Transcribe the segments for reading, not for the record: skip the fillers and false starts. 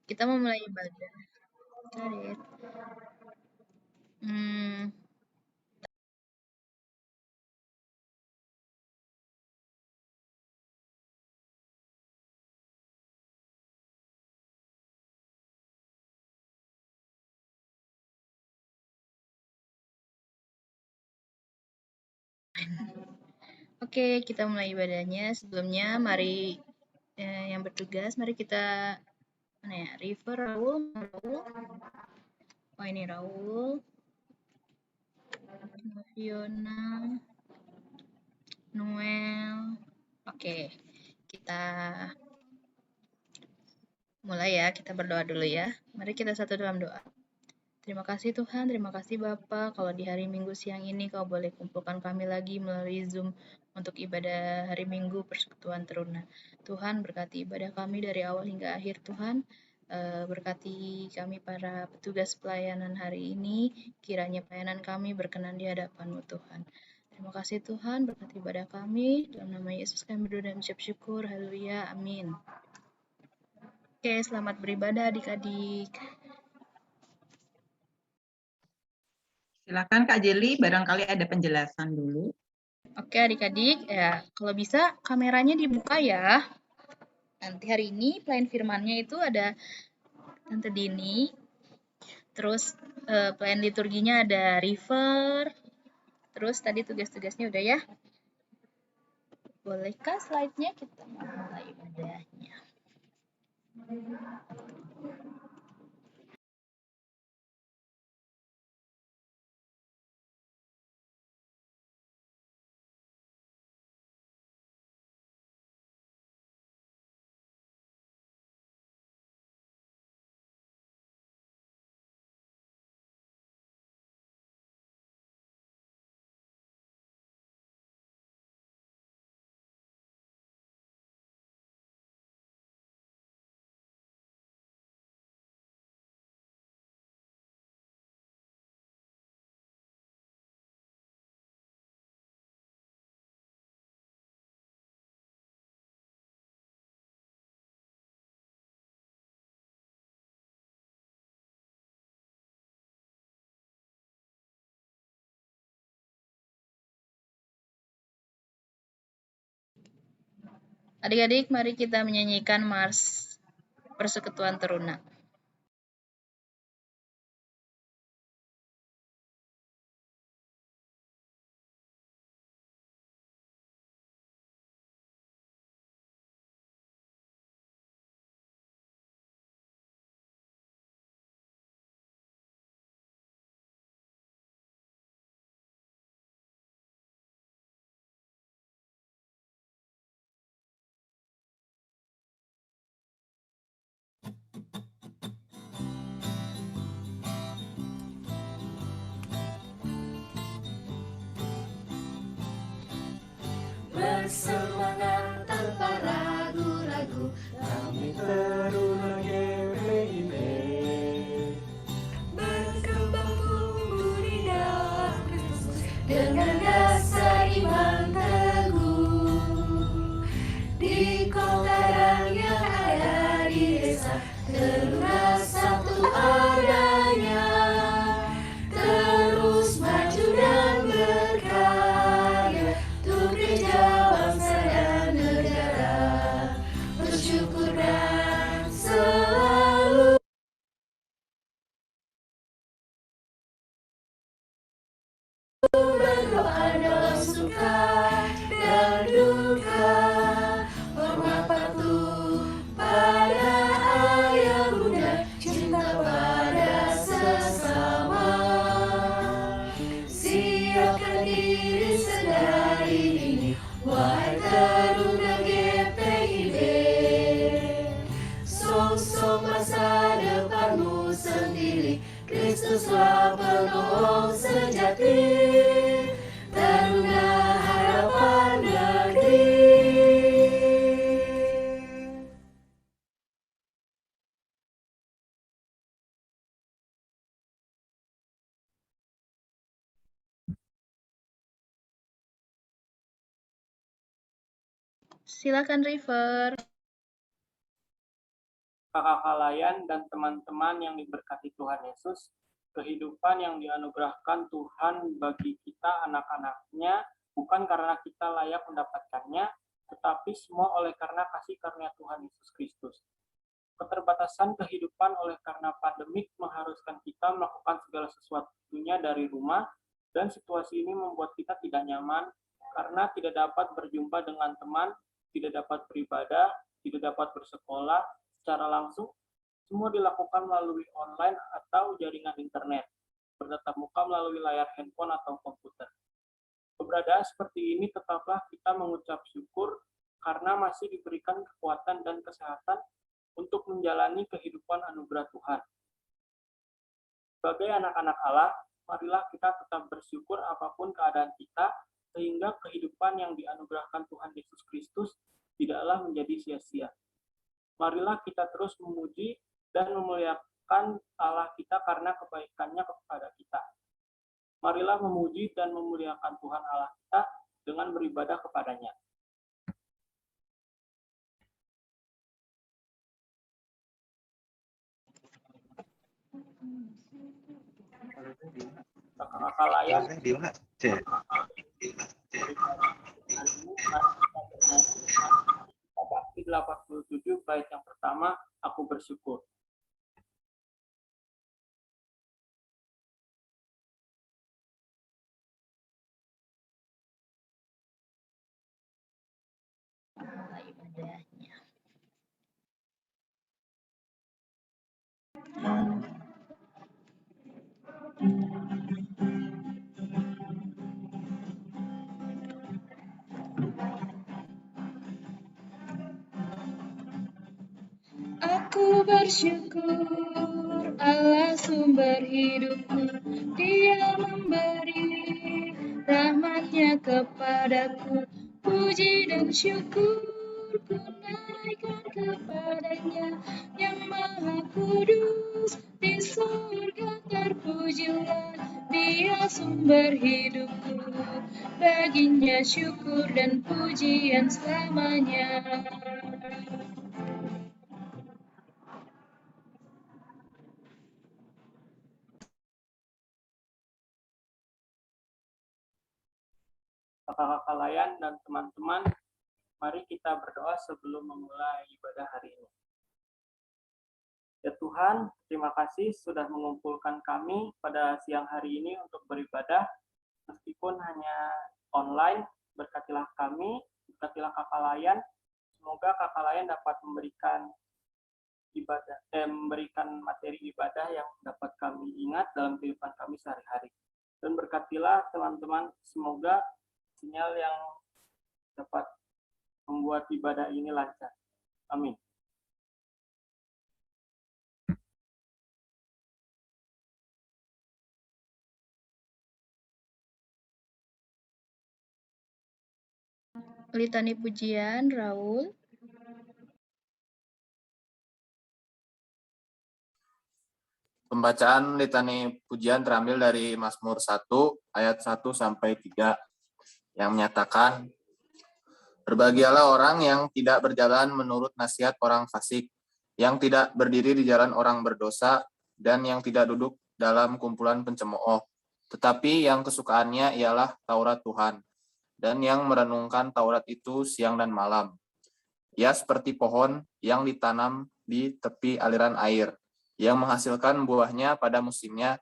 Kita mau mulai ibadah. Karet. Hmm, oke, kita mulai ibadahnya. Sebelumnya, mari yang bertugas, mari kita mana ya? River, Raul, Raul. Oh ini Raul, Fiona, Noel. Oke, kita mulai ya. Kita berdoa dulu ya. Mari kita satu dalam doa. Terima kasih Tuhan, terima kasih Bapa. Kalau di hari Minggu siang ini Kau boleh kumpulkan kami lagi melalui Zoom untuk ibadah hari Minggu Persekutuan Teruna. Tuhan berkati ibadah kami dari awal hingga akhir Tuhan. Berkati kami para petugas pelayanan hari ini. Kiranya pelayanan kami berkenan di hadapan-Mu Tuhan. Terima kasih Tuhan, berkati ibadah kami. Dalam nama Yesus kami berdoa dan mengucap syukur. Haleluya, amin. Oke, selamat beribadah adik-adik. Silakan Kak Jeli, barangkali ada penjelasan dulu. Oke adik-adik, ya kalau bisa kameranya dibuka ya. Nanti hari ini pelayan firmannya itu ada Tante Dini, terus pelayan liturginya ada River, terus tadi tugas-tugasnya udah ya. Bolehkah slide-nya kita mulai ibadahnya? Adik-adik, mari kita menyanyikan Mars Persekutuan Teruna. Bersemangat tanpa ragu-ragu, kami Teruna GPIB. Berkembang tumbuh di dalam Kristus dengan dasar iman teguh. Di kota dan yang ada di desa, Teruna satu adanya. Terus maju dan berkarya untuk gereja, bangsa dan negara. Bersyukur dan selalu berdoa dalam suka dan duka. Hormat patuh pada ayah bunda, cinta pada sesama. Siapkan diri sedari ini, wahai Teruna GPIB. Song-song masa depanmu sendiri, Kristuslah penolong sejati. Teruna harapan negeri. Silakan River. kakak Kalayan dan teman-teman yang diberkati Tuhan Yesus, kehidupan yang dianugerahkan Tuhan bagi kita anak-anaknya bukan karena kita layak mendapatkannya, tetapi semua oleh karena kasih karunia Tuhan Yesus Kristus. Keterbatasan kehidupan oleh karena pandemik mengharuskan kita melakukan segala sesuatunya dari rumah, dan situasi ini membuat kita tidak nyaman karena tidak dapat berjumpa dengan teman, tidak dapat beribadah, tidak dapat bersekolah secara langsung. Semua dilakukan melalui online atau jaringan internet, bertatap muka melalui layar handphone atau komputer. Keberadaan seperti ini tetaplah kita mengucap syukur karena masih diberikan kekuatan dan kesehatan untuk menjalani kehidupan anugerah Tuhan. Sebagai anak-anak Allah, marilah kita tetap bersyukur apapun keadaan kita, sehingga kehidupan yang dianugerahkan Tuhan Yesus Kristus tidaklah menjadi sia-sia. Marilah kita terus memuji dan memuliakan Allah kita karena kebaikannya kepada kita. Marilah memuji dan memuliakan Tuhan Allah kita dengan beribadah kepadanya. Kakak Layan, Bakti 87 bait yang pertama, aku bersyukur. Mulai ibadahnya. Aku bersyukur Allah sumber hidupku, Dia memberi rahmatnya kepadaku. Puji dan syukur ku naikkan kepadanya, yang maha kudus di surga terpujilah. Dia sumber hidupku, baginya syukur dan pujian selamanya. Kakak Layan dan teman-teman, mari kita berdoa sebelum memulai ibadah hari ini. Ya Tuhan, terima kasih sudah mengumpulkan kami pada siang hari ini untuk beribadah, meskipun hanya online. Berkatilah kami, berkatilah Kakak Layan. Semoga Kakak Layan dapat memberikan materi ibadah yang dapat kami ingat dalam kehidupan kami sehari-hari. Dan berkatilah teman-teman, semoga sinyal yang dapat membuat ibadah ini lancar. Amin. Litani pujian, Raul. Pembacaan litani pujian terambil dari Mazmur 1 ayat 1 sampai 3 yang menyatakan, berbahagialah orang yang tidak berjalan menurut nasihat orang fasik, yang tidak berdiri di jalan orang berdosa, dan yang tidak duduk dalam kumpulan pencemooh, tetapi yang kesukaannya ialah Taurat Tuhan, dan yang merenungkan Taurat itu siang dan malam. Ia seperti pohon yang ditanam di tepi aliran air, yang menghasilkan buahnya pada musimnya,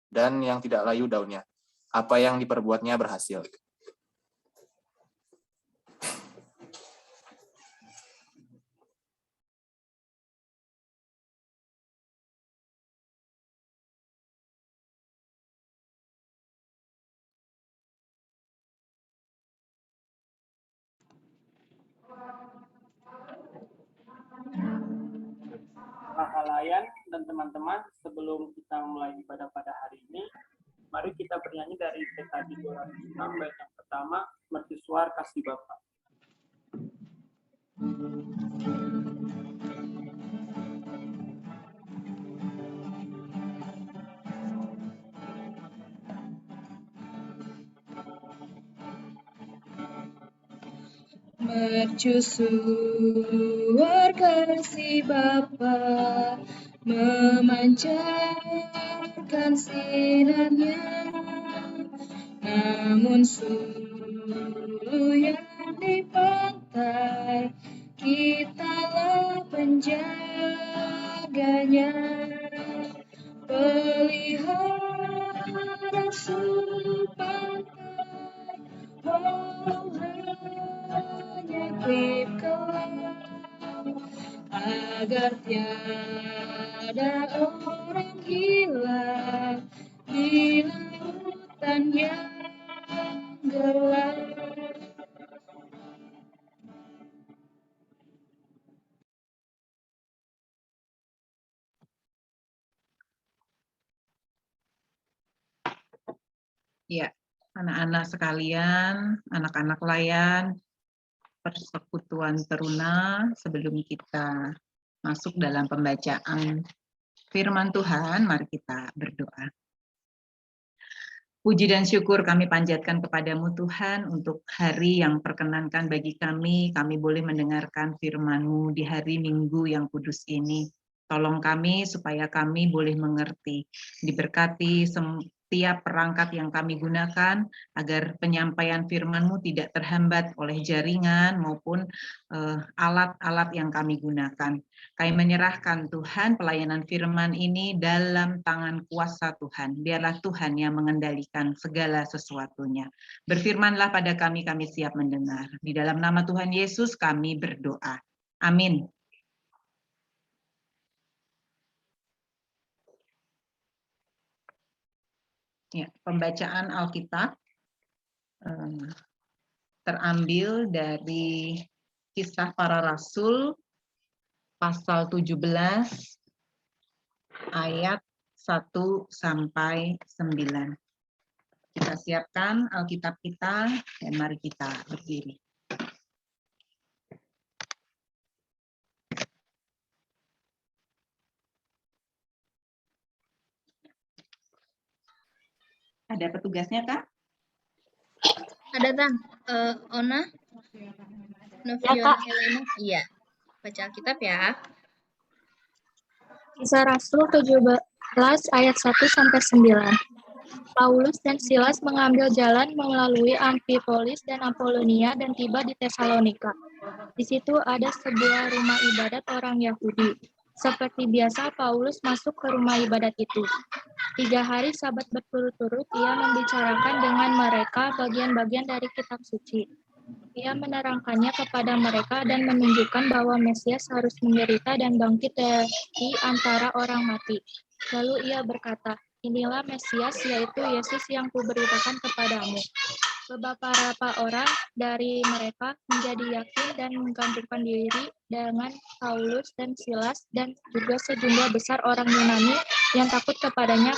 dan yang tidak layu daunnya. Apa yang diperbuatnya berhasil. Kakak Layan dan teman-teman, sebelum kita mulai ibadah pada hari ini, mari kita bernyanyi dari PKJ 206 bait yang pertama, Mercusuar Kasih Bapa. Mercusuar kasih Bapa, memancarkan sinarnya, namun sulu yang di pantai, kitalah penjaganya. Pelihara sulu pantai, oh hanya klipkanlah, agar tiada orang hilang di lautan yang gelap. Ya, anak-anak sekalian, anak-anak layan, persekutuan teruna, sebelum kita masuk dalam pembacaan firman Tuhan, mari kita berdoa. Puji dan syukur kami panjatkan kepadamu Tuhan untuk hari yang perkenankan bagi kami boleh mendengarkan firman-Mu di hari Minggu yang kudus ini. Tolong kami supaya kami boleh mengerti, diberkati setiap perangkat yang kami gunakan, agar penyampaian firman-Mu tidak terhambat oleh jaringan maupun alat-alat yang kami gunakan. Kami menyerahkan Tuhan pelayanan firman ini dalam tangan kuasa Tuhan. Biarlah Tuhan yang mengendalikan segala sesuatunya. Berfirmanlah pada kami, kami siap mendengar. Di dalam nama Tuhan Yesus kami berdoa. Amin. Ya, pembacaan Alkitab terambil dari Kisah Para Rasul pasal 17 ayat 1 sampai 9. Kita siapkan Alkitab kita dan mari kita berdiri. Ada petugasnya, Kak? Ada Tan, Ona, Novion, Kak. Helena. Iya, baca Alkitab ya. Kisah Rasul 17 ayat 1 sampai 9. Paulus dan Silas mengambil jalan melalui Amfipolis dan Apolonia dan tiba di Tesalonika. Di situ ada sebuah rumah ibadat orang Yahudi. Seperti biasa, Paulus masuk ke rumah ibadat itu. 3 hari Sabat berturut-turut, ia membicarakan dengan mereka bagian-bagian dari kitab suci. Ia menerangkannya kepada mereka dan menunjukkan bahwa Mesias harus menderita dan bangkit dari antara orang mati. Lalu ia berkata, inilah Mesias, yaitu Yesus yang kuberitakan kepadamu. Beberapa orang dari mereka menjadi yakin dan menggantungkan diri dengan Paulus dan Silas, dan juga sejumlah besar orang Yunani yang takut kepadanya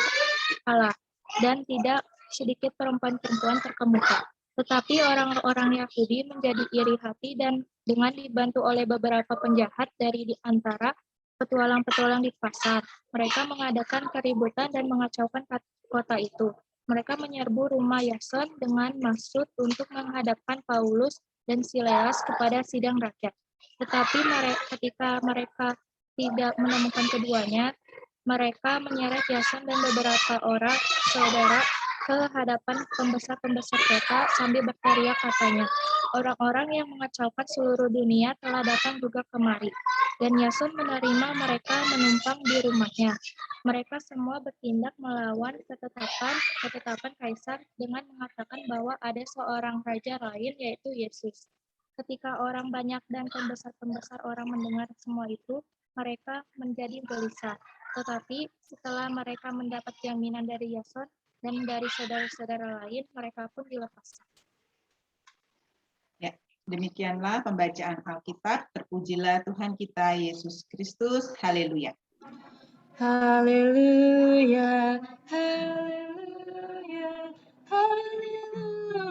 Allah, dan tidak sedikit perempuan-perempuan terkemuka. Tetapi orang-orang Yahudi menjadi iri hati dan dengan dibantu oleh beberapa penjahat dari di antara petualang-petualang di pasar, mereka mengadakan keributan dan mengacaukan kota itu. Mereka menyerbu rumah Yason dengan maksud untuk menghadapkan Paulus dan Silas kepada sidang rakyat. Tetapi ketika mereka tidak menemukan keduanya, mereka menyeret Yason dan beberapa orang saudara ke hadapan pembesar-pembesar kota sambil berteriak katanya, orang-orang yang mengacaukan seluruh dunia telah datang juga kemari. Dan Yason menerima mereka menumpang di rumahnya. Mereka semua bertindak melawan ketetapan Kaisar dengan mengatakan bahwa ada seorang raja lain, yaitu Yesus. Ketika orang banyak dan pembesar-pembesar orang mendengar semua itu, mereka menjadi gelisah. Tetapi setelah mereka mendapat jaminan dari Yason dan dari saudara-saudara lain, mereka pun dilepaskan. Ya, demikianlah pembacaan Alkitab. Terpujilah Tuhan kita Yesus Kristus. Haleluya. Haleluya, haleluya, haleluya.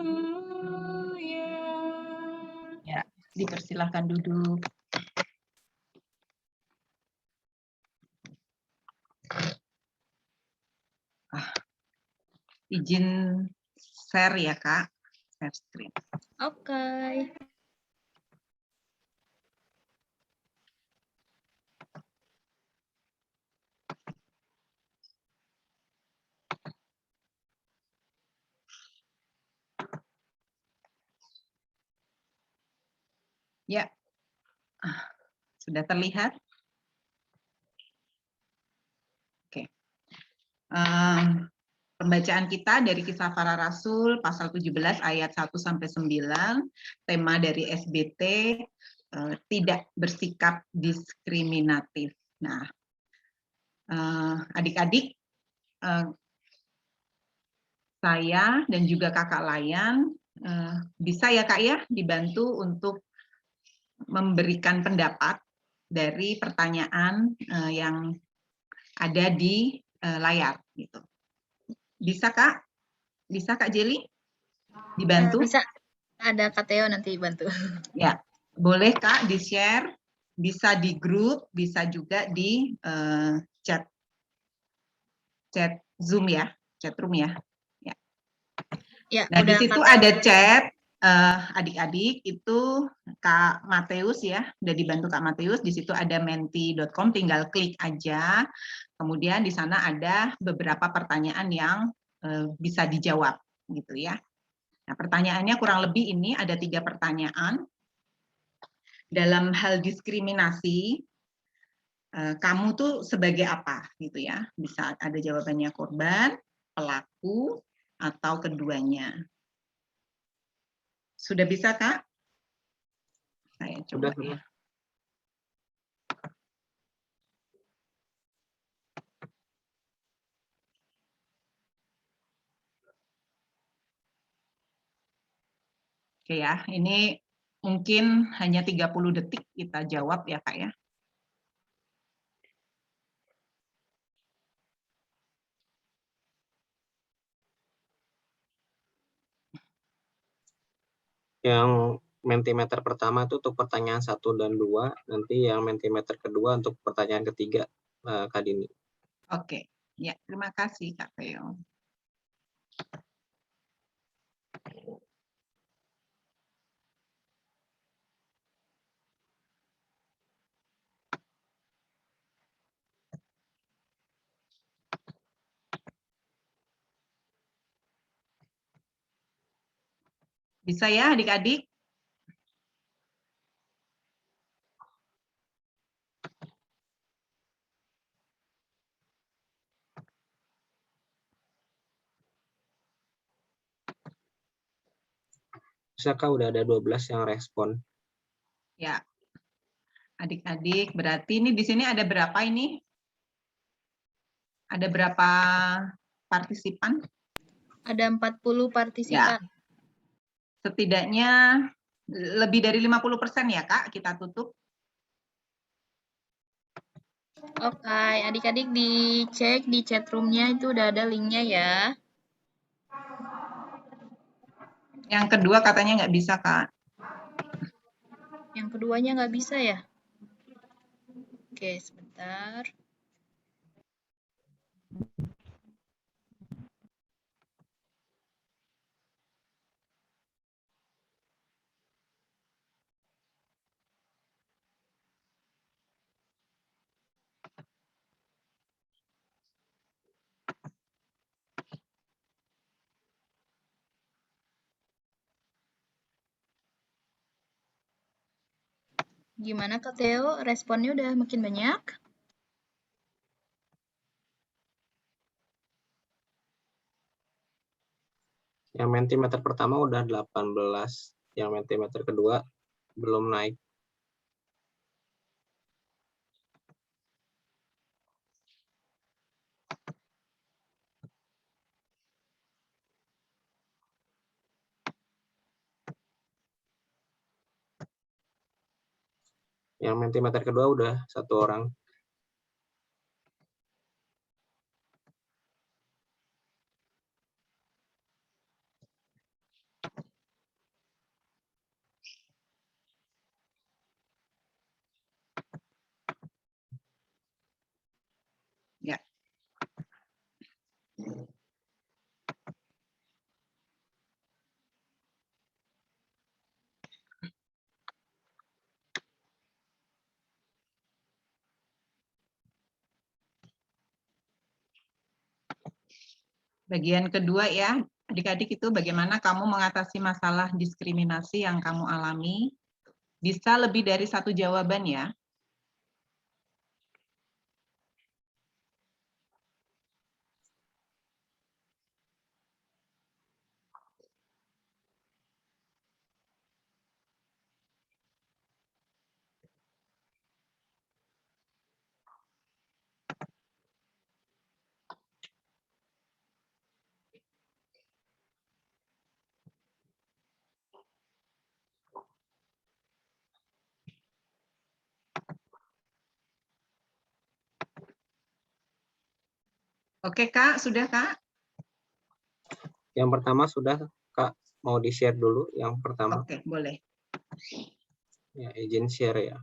Ya, dipersilahkan duduk. Izin share ya, Kak. Share screen. Oke. Ya, sudah terlihat? Oke. Pembacaan kita dari Kisah Para Rasul pasal 17 ayat 1 sampai 9, tema dari SBT tidak bersikap diskriminatif. Nah, adik-adik, saya dan juga kakak Layan bisa ya Kak ya dibantu untuk memberikan pendapat dari pertanyaan yang ada di layar gitu. Bisa Kak? Bisa Kak Jeli? Dibantu? Bisa. Ada Kak Theo nanti bantu. Ya, boleh Kak di-share, bisa di grup, bisa juga di chat Zoom ya, chat room ya. Ya, Nah, di udah situ Kak Theo. ada chat adik-adik itu Kak Mateus ya, udah dibantu Kak Mateus. Di situ ada menti.com, tinggal klik aja. Kemudian di sana ada beberapa pertanyaan yang bisa dijawab gitu ya. Nah, pertanyaannya kurang lebih ini ada 3 pertanyaan. Dalam hal diskriminasi, kamu tuh sebagai apa gitu ya? Bisa ada jawabannya korban, pelaku, atau keduanya. Sudah bisa, Kak? Saya coba ya. Oke ya, ini mungkin hanya 30 detik kita jawab ya, Kak ya. Yang Mentimeter pertama itu untuk pertanyaan 1 dan 2, nanti yang Mentimeter kedua untuk pertanyaan ketiga, Kak Dini. Oke, ya terima kasih Kak Theo. Bisa ya adik-adik? Bisa Kak, udah ada 12 yang respon. Ya. Adik-adik, berarti ini di sini ada berapa ini? Ada berapa partisipan? Ada 40 partisipan. Ya. Setidaknya lebih dari 50% ya, Kak, kita tutup. Oke, adik-adik dicek di chat room-nya itu udah ada linknya ya. Yang kedua katanya nggak bisa, Kak. Yang keduanya nggak bisa ya? Oke, sebentar. Gimana Kak Theo? Responnya udah makin banyak? Yang Mentimeter pertama udah 18, yang Mentimeter kedua belum naik. Yang Mentimeter kedua udah 1 orang. Ya. Bagian kedua ya, adik-adik itu bagaimana kamu mengatasi masalah diskriminasi yang kamu alami. Bisa lebih dari satu jawaban ya. Oke Kak, sudah Kak? Yang pertama sudah, Kak. Mau di-share dulu yang pertama. Oke, boleh. Ya, izin share ya.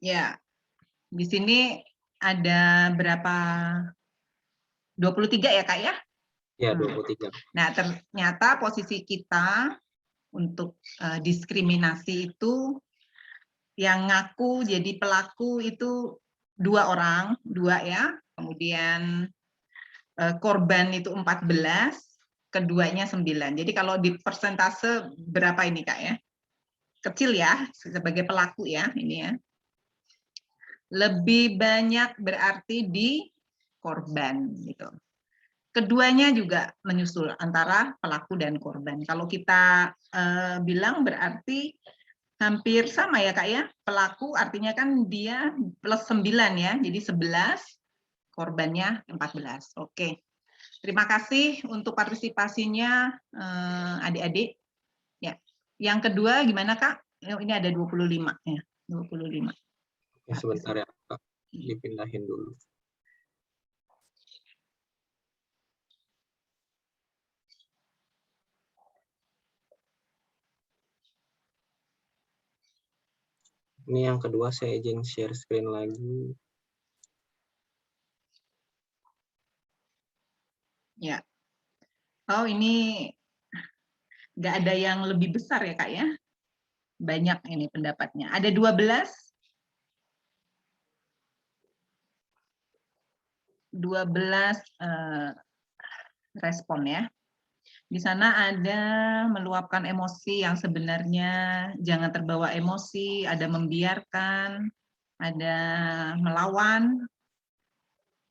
Ya, di sini ada berapa? 23 ya Kak ya? Ya, 23. Nah, ternyata posisi kita untuk diskriminasi itu yang ngaku jadi pelaku itu 2 orang, 2 ya. Kemudian korban itu 14, keduanya 9. Jadi kalau di persentase berapa ini Kak ya? Kecil ya, sebagai pelaku ya ini ya. Lebih banyak berarti di korban gitu. Keduanya juga menyusul antara pelaku dan korban. Kalau kita bilang berarti hampir sama ya Kak ya. Pelaku artinya kan dia plus 9 ya, jadi 11, korbannya 14. Oke. Terima kasih untuk partisipasinya adik-adik. Ya. Yang kedua gimana Kak? Ini ada 25 ya, 25. Ya, sebentar ya, Kak. Dipindahin dulu. Ini yang kedua, saya izin share screen lagi. Ya. Oh, ini nggak ada yang lebih besar ya Kak ya? Banyak ini pendapatnya. Ada 12 respon ya. Di sana ada meluapkan emosi yang sebenarnya jangan terbawa emosi, ada membiarkan, ada melawan,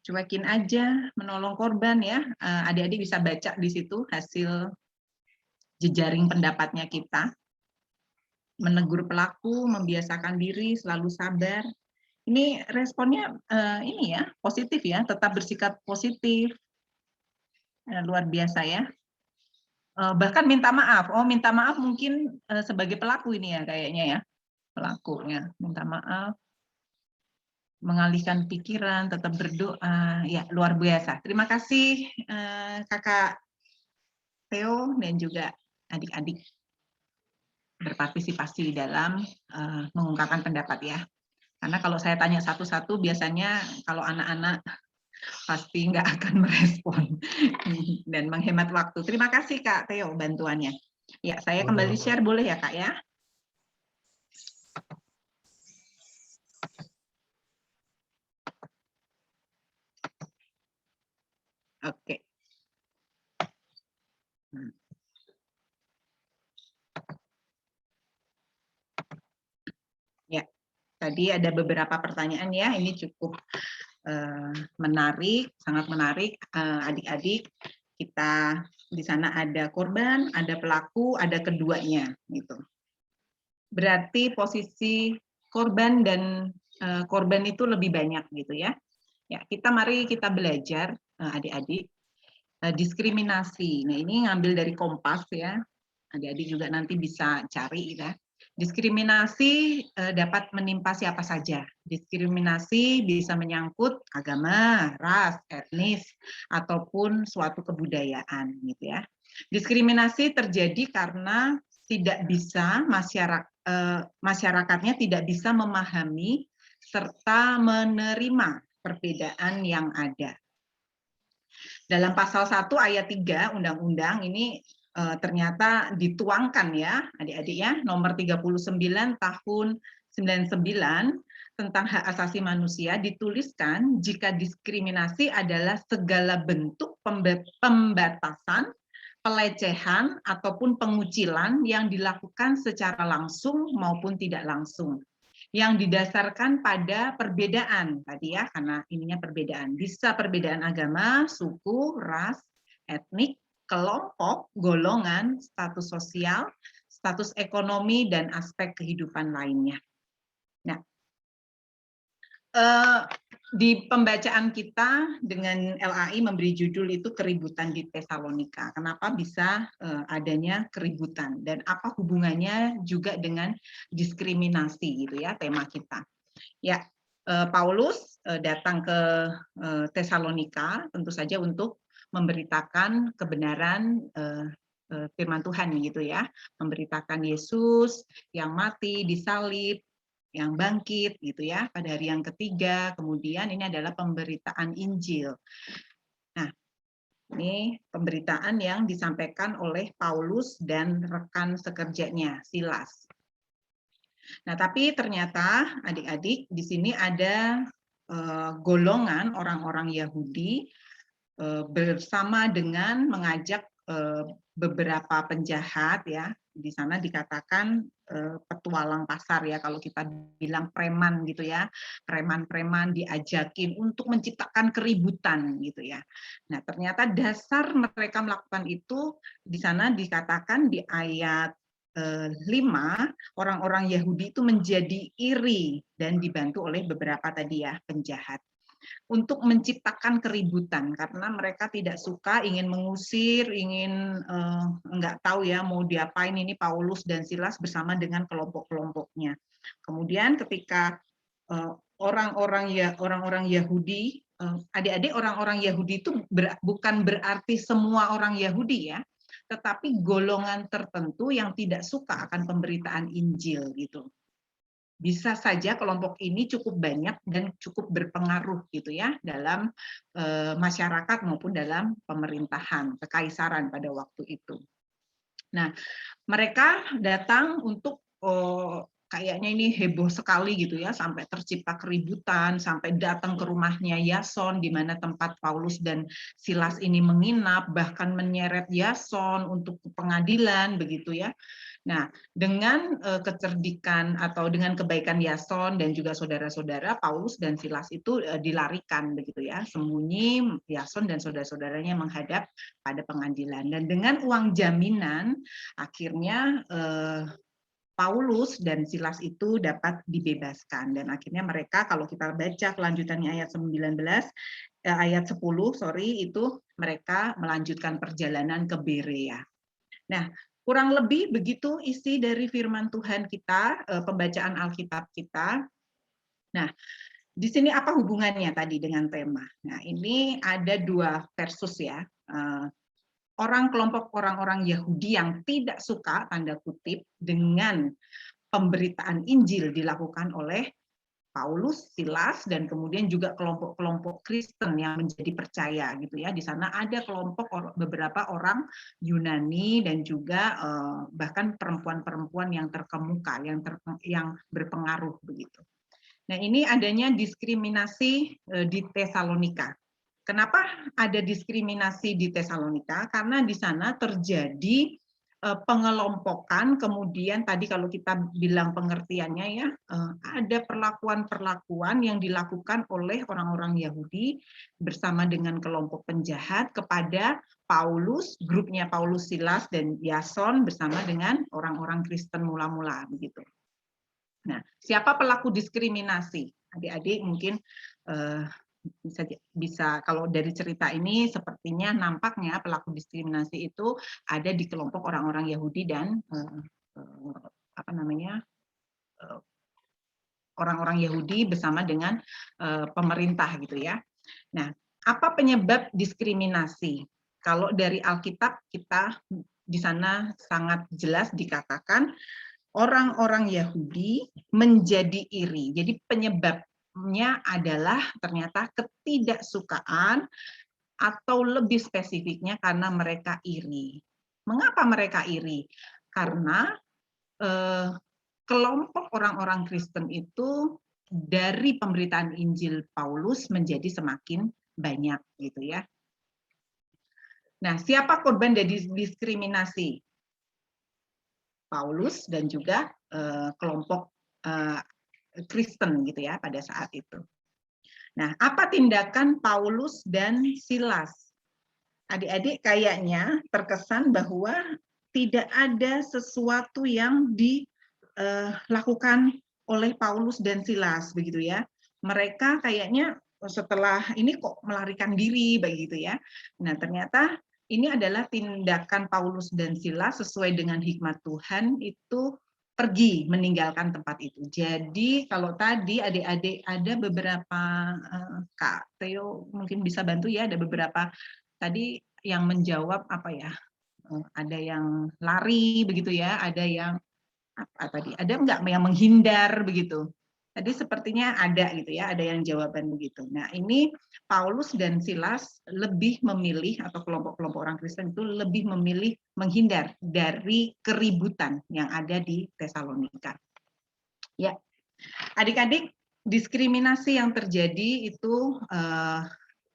cuekin aja, menolong korban ya. Adik-adik bisa baca di situ hasil jejaring pendapatnya kita. Menegur pelaku, membiasakan diri, selalu sabar. Ini responnya ini ya, positif ya, tetap bersikap positif. Luar biasa ya. Bahkan minta maaf. Oh, minta maaf mungkin sebagai pelaku ini ya kayaknya ya. Pelakunya minta maaf, mengalihkan pikiran, tetap berdoa. Ya, luar biasa. Terima kasih Kakak Theo dan juga adik-adik berpartisipasi dalam mengungkapkan pendapat ya. Karena kalau saya tanya satu-satu biasanya kalau anak-anak pasti nggak akan merespon dan menghemat waktu. Terima kasih Kak Theo bantuannya. Ya, saya kembali share boleh ya Kak ya? Oke. Ya, tadi ada beberapa pertanyaan ya, ini cukup menarik, sangat menarik adik-adik. Kita di sana ada korban, ada pelaku, ada keduanya gitu. Berarti posisi korban dan korban itu lebih banyak gitu ya. Ya, mari kita belajar adik-adik diskriminasi. Nah, ini ngambil dari Kompas ya. Adik-adik juga nanti bisa cari ya. Diskriminasi dapat menimpa siapa saja. Diskriminasi bisa menyangkut agama, ras, etnis, ataupun suatu kebudayaan, gitu ya. Diskriminasi terjadi karena tidak bisa masyarakatnya tidak bisa memahami serta menerima perbedaan yang ada. dalam pasal 1 ayat 3 undang-undang ini ternyata dituangkan ya, adik-adik ya, nomor 39 tahun 99 tentang hak asasi manusia dituliskan jika diskriminasi adalah segala bentuk pembatasan, pelecehan ataupun pengucilan yang dilakukan secara langsung maupun tidak langsung yang didasarkan pada perbedaan tadi ya, karena ininya perbedaan, bisa perbedaan agama, suku, ras, etnik, kelompok, golongan, status sosial, status ekonomi, dan aspek kehidupan lainnya. Nah, di pembacaan kita dengan LAI memberi judul itu keributan di Tesalonika. Kenapa bisa adanya keributan dan apa hubungannya juga dengan diskriminasi gitu ya, tema kita. Ya, Paulus datang ke Tesalonika tentu saja untuk memberitakan kebenaran firman Tuhan gitu ya, memberitakan Yesus yang mati disalib, yang bangkit gitu ya pada hari yang ketiga. Kemudian ini adalah pemberitaan Injil. Nah, ini pemberitaan yang disampaikan oleh Paulus dan rekan sekerjanya Silas. Nah, tapi ternyata adik-adik di sini ada golongan orang-orang Yahudi bersama dengan mengajak beberapa penjahat ya. Di sana dikatakan petualang pasar ya, kalau kita bilang preman gitu ya, preman-preman diajakin untuk menciptakan keributan gitu ya. Nah, ternyata dasar mereka melakukan itu di sana dikatakan di ayat 5, orang-orang Yahudi itu menjadi iri dan dibantu oleh beberapa tadi ya penjahat untuk menciptakan keributan karena mereka tidak suka, ingin mengusir, ingin nggak tahu ya mau diapain ini Paulus dan Silas bersama dengan kelompok-kelompoknya. Kemudian ketika orang-orang Yahudi, adik-adik orang-orang Yahudi itu bukan berarti semua orang Yahudi ya, tetapi golongan tertentu yang tidak suka akan pemberitaan Injil gitu. Bisa saja kelompok ini cukup banyak dan cukup berpengaruh gitu ya dalam masyarakat maupun dalam pemerintahan kekaisaran pada waktu itu. Nah, mereka datang untuk kayaknya ini heboh sekali gitu ya, sampai tercipta keributan, sampai datang ke rumahnya Yason di mana tempat Paulus dan Silas ini menginap, bahkan menyeret Yason untuk ke pengadilan begitu ya. Nah, dengan kecerdikan atau dengan kebaikan Yason dan juga saudara-saudara, Paulus dan Silas itu dilarikan begitu ya, sembunyi Yason dan saudara-saudaranya menghadap pada pengadilan. Dan dengan uang jaminan, akhirnya Paulus dan Silas itu dapat dibebaskan. Dan akhirnya mereka, kalau kita baca kelanjutannya ayat 10 itu mereka melanjutkan perjalanan ke Berea. Nah, kurang lebih begitu isi dari firman Tuhan kita, pembacaan Alkitab kita. Nah, di sini apa hubungannya tadi dengan tema? Nah, ini ada 2 versus ya. Kelompok orang-orang Yahudi yang tidak suka, tanda kutip, dengan pemberitaan Injil dilakukan oleh Paulus, Silas, dan kemudian juga kelompok-kelompok Kristen yang menjadi percaya gitu ya. Di sana ada beberapa orang Yunani dan juga bahkan perempuan-perempuan yang terkemuka, yang berpengaruh begitu. Nah, ini adanya diskriminasi di Tesalonika. Kenapa ada diskriminasi di Tesalonika? Karena di sana terjadi pengelompokan, kemudian tadi kalau kita bilang pengertiannya ya, ada perlakuan-perlakuan yang dilakukan oleh orang-orang Yahudi bersama dengan kelompok penjahat kepada Paulus, grupnya Paulus, Silas, dan Yason bersama dengan orang-orang Kristen mula-mula begitu. Nah, siapa pelaku diskriminasi? Adik-adik mungkin bisa kalau dari cerita ini sepertinya nampaknya pelaku diskriminasi itu ada di kelompok orang-orang Yahudi dan orang-orang Yahudi bersama dengan pemerintah gitu ya. Nah, apa penyebab diskriminasi? Kalau dari Alkitab kita di sana sangat jelas dikatakan orang-orang Yahudi menjadi iri. Jadi penyebabnya adalah ternyata ketidaksukaan atau lebih spesifiknya karena mereka iri. Mengapa mereka iri? Karena kelompok orang-orang Kristen itu dari pemberitaan Injil Paulus menjadi semakin banyak gitu ya. Nah, siapa korban dari diskriminasi? Paulus dan juga kelompok Kristen gitu ya pada saat itu. Nah, apa tindakan Paulus dan Silas? Adik-adik kayaknya terkesan bahwa tidak ada sesuatu yang dilakukan oleh Paulus dan Silas begitu ya. Mereka kayaknya setelah ini kok melarikan diri begitu ya. Nah, ternyata ini adalah tindakan Paulus dan Silas sesuai dengan hikmat Tuhan itu pergi meninggalkan tempat itu. Jadi kalau tadi adik-adik ada beberapa, Kak Theo mungkin bisa bantu ya, ada beberapa tadi yang menjawab apa ya, ada yang lari begitu ya, ada yang apa tadi, ada enggak yang menghindar begitu. Tadi sepertinya ada gitu ya, ada yang jawaban begitu. Nah ini Paulus dan Silas lebih memilih, atau kelompok-kelompok orang Kristen itu lebih memilih menghindar dari keributan yang ada di Tesalonika. Ya, adik-adik, diskriminasi yang terjadi itu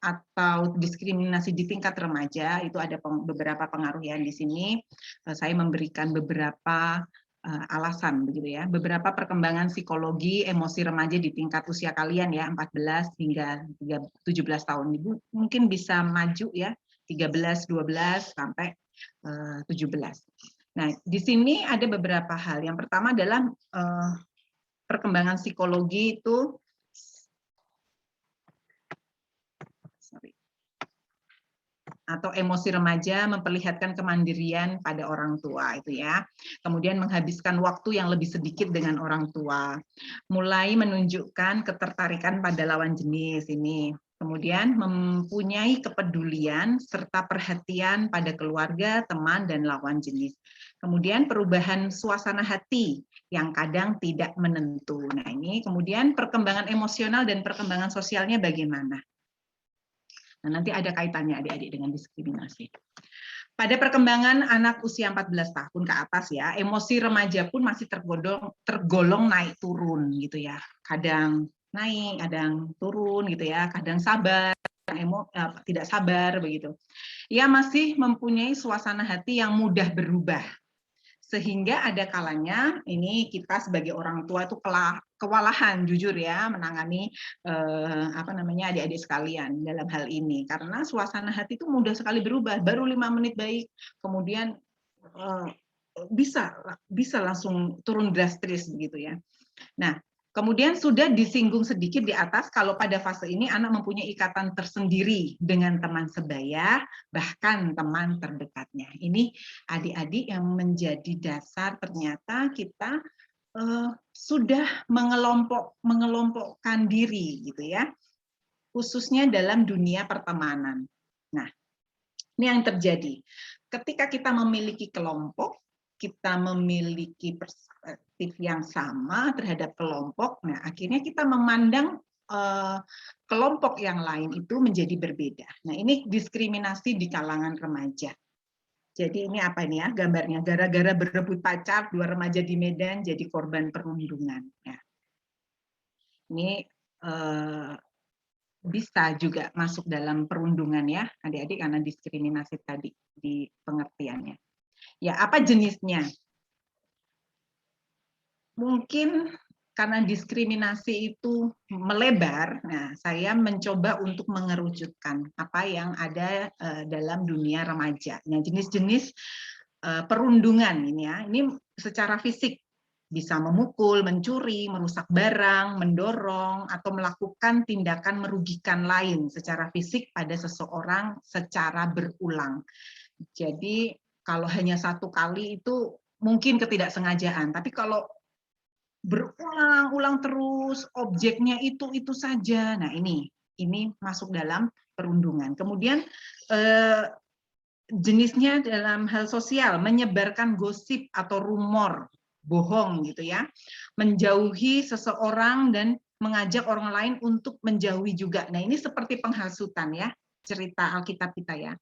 atau diskriminasi di tingkat remaja itu ada beberapa pengaruh yang di sini. Saya memberikan beberapa alasan begitu ya, beberapa perkembangan psikologi emosi remaja di tingkat usia kalian ya, 14 hingga 17 tahun. Ibu mungkin bisa maju ya, 13, 12 sampai 17. Nah, di sini ada beberapa hal. Yang pertama adalah perkembangan psikologi itu atau emosi remaja memperlihatkan kemandirian pada orang tua itu ya. Kemudian menghabiskan waktu yang lebih sedikit dengan orang tua. Mulai menunjukkan ketertarikan pada lawan jenis ini. Kemudian mempunyai kepedulian serta perhatian pada keluarga, teman, dan lawan jenis. Kemudian perubahan suasana hati yang kadang tidak menentu. Nah ini kemudian perkembangan emosional dan perkembangan sosialnya bagaimana? Nah, nanti ada kaitannya adik-adik dengan diskriminasi. Pada perkembangan anak usia 14 tahun ke atas ya, emosi remaja pun masih tergolong naik turun gitu ya. Kadang naik, kadang turun gitu ya, kadang sabar, tidak sabar begitu. Ia masih mempunyai suasana hati yang mudah berubah. Sehingga ada kalanya ini kita sebagai orang tua itu kewalahan jujur ya menangani adik-adik sekalian dalam hal ini, karena suasana hati itu mudah sekali berubah, baru 5 menit baik kemudian bisa langsung turun drastis begitu ya. Nah, kemudian sudah disinggung sedikit di atas kalau pada fase ini anak mempunyai ikatan tersendiri dengan teman sebaya, bahkan teman terdekatnya. Ini adik-adik yang menjadi dasar ternyata kita sudah mengelompokkan diri gitu ya, khususnya dalam dunia pertemanan. Nah, ini yang terjadi. Ketika kita memiliki kelompok, kita memiliki perspektif yang sama terhadap kelompok, nah akhirnya kita memandang kelompok yang lain itu menjadi berbeda. Nah ini diskriminasi di kalangan remaja. Jadi ini apa ini ya gambarnya, gara-gara berebut pacar, 2 remaja di Medan jadi korban perundungan. Ya. Ini bisa juga masuk dalam perundungan ya adik-adik karena diskriminasi tadi di pengertiannya. Ya, apa jenisnya? Mungkin karena diskriminasi itu melebar, nah saya mencoba untuk mengerucutkan apa yang ada dalam dunia remaja. Nah, jenis-jenis perundungan ini ya, ini secara fisik bisa memukul, mencuri, merusak barang, mendorong, atau melakukan tindakan merugikan lain secara fisik pada seseorang secara berulang. Jadi kalau hanya 1 kali itu mungkin ketidaksengajaan, tapi kalau berulang-ulang terus, objeknya itu saja. Nah, ini masuk dalam perundungan. Kemudian jenisnya dalam hal sosial, menyebarkan gosip atau rumor bohong gitu ya. Menjauhi seseorang dan mengajak orang lain untuk menjauhi juga. Nah, ini seperti penghasutan ya. cerita Alkitab kita ya.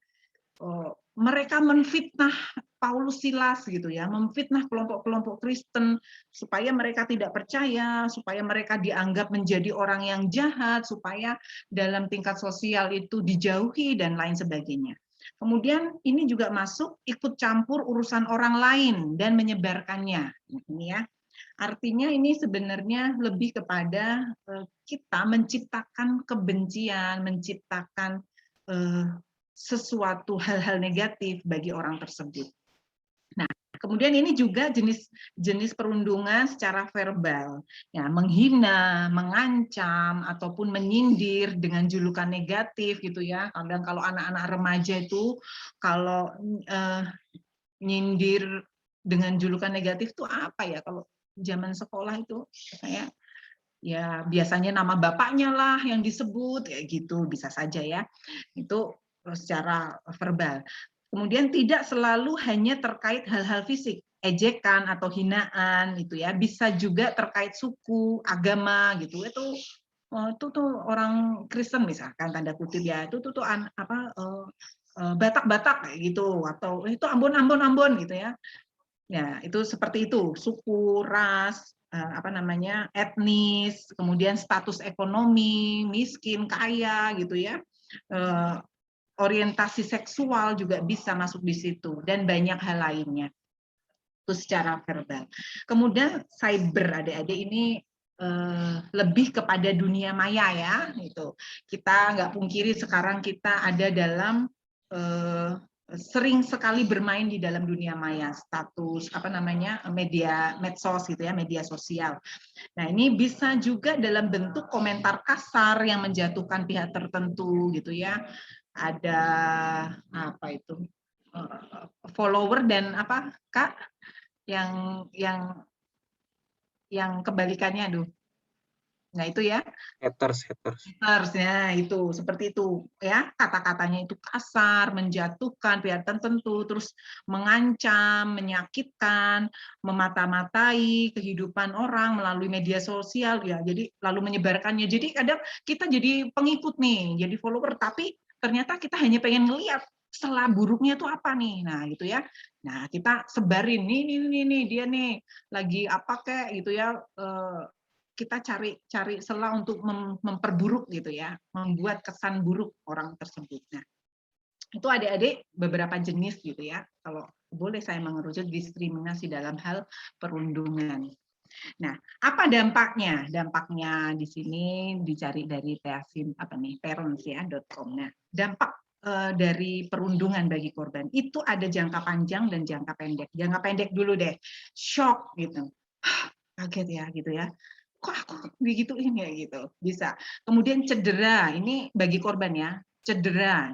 Mereka menfitnah Paulus Silas gitu ya, memfitnah kelompok-kelompok Kristen supaya mereka tidak percaya, supaya mereka dianggap menjadi orang yang jahat, supaya dalam tingkat sosial itu dijauhi dan lain sebagainya. Kemudian ini juga masuk ikut campur urusan orang lain dan menyebarkannya. Ini ya. Artinya ini sebenarnya lebih kepada kita menciptakan kebencian, menciptakan sesuatu hal-hal negatif bagi orang tersebut. Nah, kemudian ini juga jenis perundungan secara verbal, ya, menghina, mengancam ataupun menyindir dengan julukan negatif gitu ya. Kadang kalau anak-anak remaja itu kalau nyindir dengan julukan negatif itu apa ya? Kalau zaman sekolah itu kayak ya biasanya nama bapaknya lah yang disebut kayak gitu, bisa saja ya. Itu secara verbal. Kemudian tidak selalu hanya terkait hal-hal fisik, ejekan atau hinaan itu ya, bisa juga terkait suku, agama gitu. Itu tuh orang Kristen misalkan tanda kutip ya, itu tuh Batak-Batak kayak gitu, atau itu Ambon gitu ya. Ya, itu seperti itu, suku, ras, etnis, kemudian status ekonomi, miskin, kaya gitu ya. Orientasi seksual juga bisa masuk di situ dan banyak hal lainnya. Itu secara verbal. Kemudian cyber, adik-adik ini lebih kepada dunia maya ya, itu. Kita nggak pungkiri sekarang kita ada dalam sering sekali bermain di dalam dunia maya, status media medsos gitu ya, media sosial. Nah, ini bisa juga dalam bentuk komentar kasar yang menjatuhkan pihak tertentu gitu ya. Ada follower dan Kak yang kebalikannya aduh. Nah, itu ya. Haters. Ya, itu seperti itu ya, kata-katanya itu kasar, menjatuhkan pihak tertentu, terus mengancam, menyakitkan, memata-matai kehidupan orang melalui media sosial ya. Jadi lalu menyebarkannya. Jadi kadang kita jadi pengikut nih, jadi follower, tapi ternyata kita hanya pengen ngelihat setelah buruknya itu apa nih. Nah, gitu ya. Nah, kita sebarin nih dia nih lagi apa kayak gitu ya. Kita cari celah untuk memperburuk gitu ya, membuat kesan buruk orang tersebut. Nah, itu adik-adik beberapa jenis gitu ya. Kalau boleh saya mengerucut diskriminasi dalam hal perundungan. Nah, apa dampaknya? Dampaknya di sini dicari dari parents.com. Nah, dampak dari perundungan bagi korban itu ada jangka panjang dan jangka pendek. Jangka pendek dulu deh, shock gitu, kaget ya gitu ya. Kok aku begituin ya gitu, bisa. Kemudian cedera, ini bagi korban ya, cedera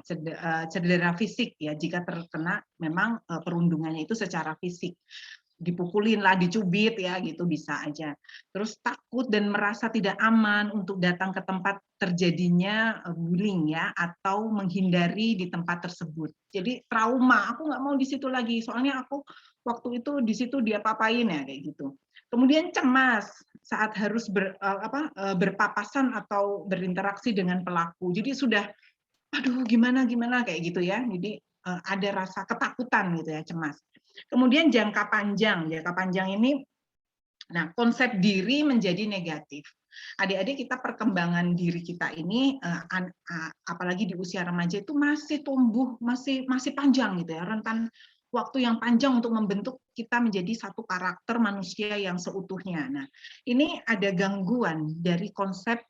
fisik ya, jika terkena memang perundungannya itu secara fisik, dipukulin lah, dicubit ya gitu, bisa aja. Terus takut dan merasa tidak aman untuk datang ke tempat terjadinya bullying ya, atau menghindari di tempat tersebut. Jadi trauma, aku nggak mau di situ lagi, soalnya aku waktu itu di situ dia papain ya kayak gitu. Kemudian cemas saat harus berpapasan atau berinteraksi dengan pelaku. Jadi sudah, aduh gimana kayak gitu ya. Jadi ada rasa ketakutan gitu ya, cemas. Kemudian jangka panjang ini, nah konsep diri menjadi negatif. Adik-adik, kita perkembangan diri kita ini, apalagi di usia remaja itu masih tumbuh, masih panjang gitu ya, rentan waktu yang panjang untuk membentuk kita menjadi satu karakter manusia yang seutuhnya. Nah, ini ada gangguan dari konsep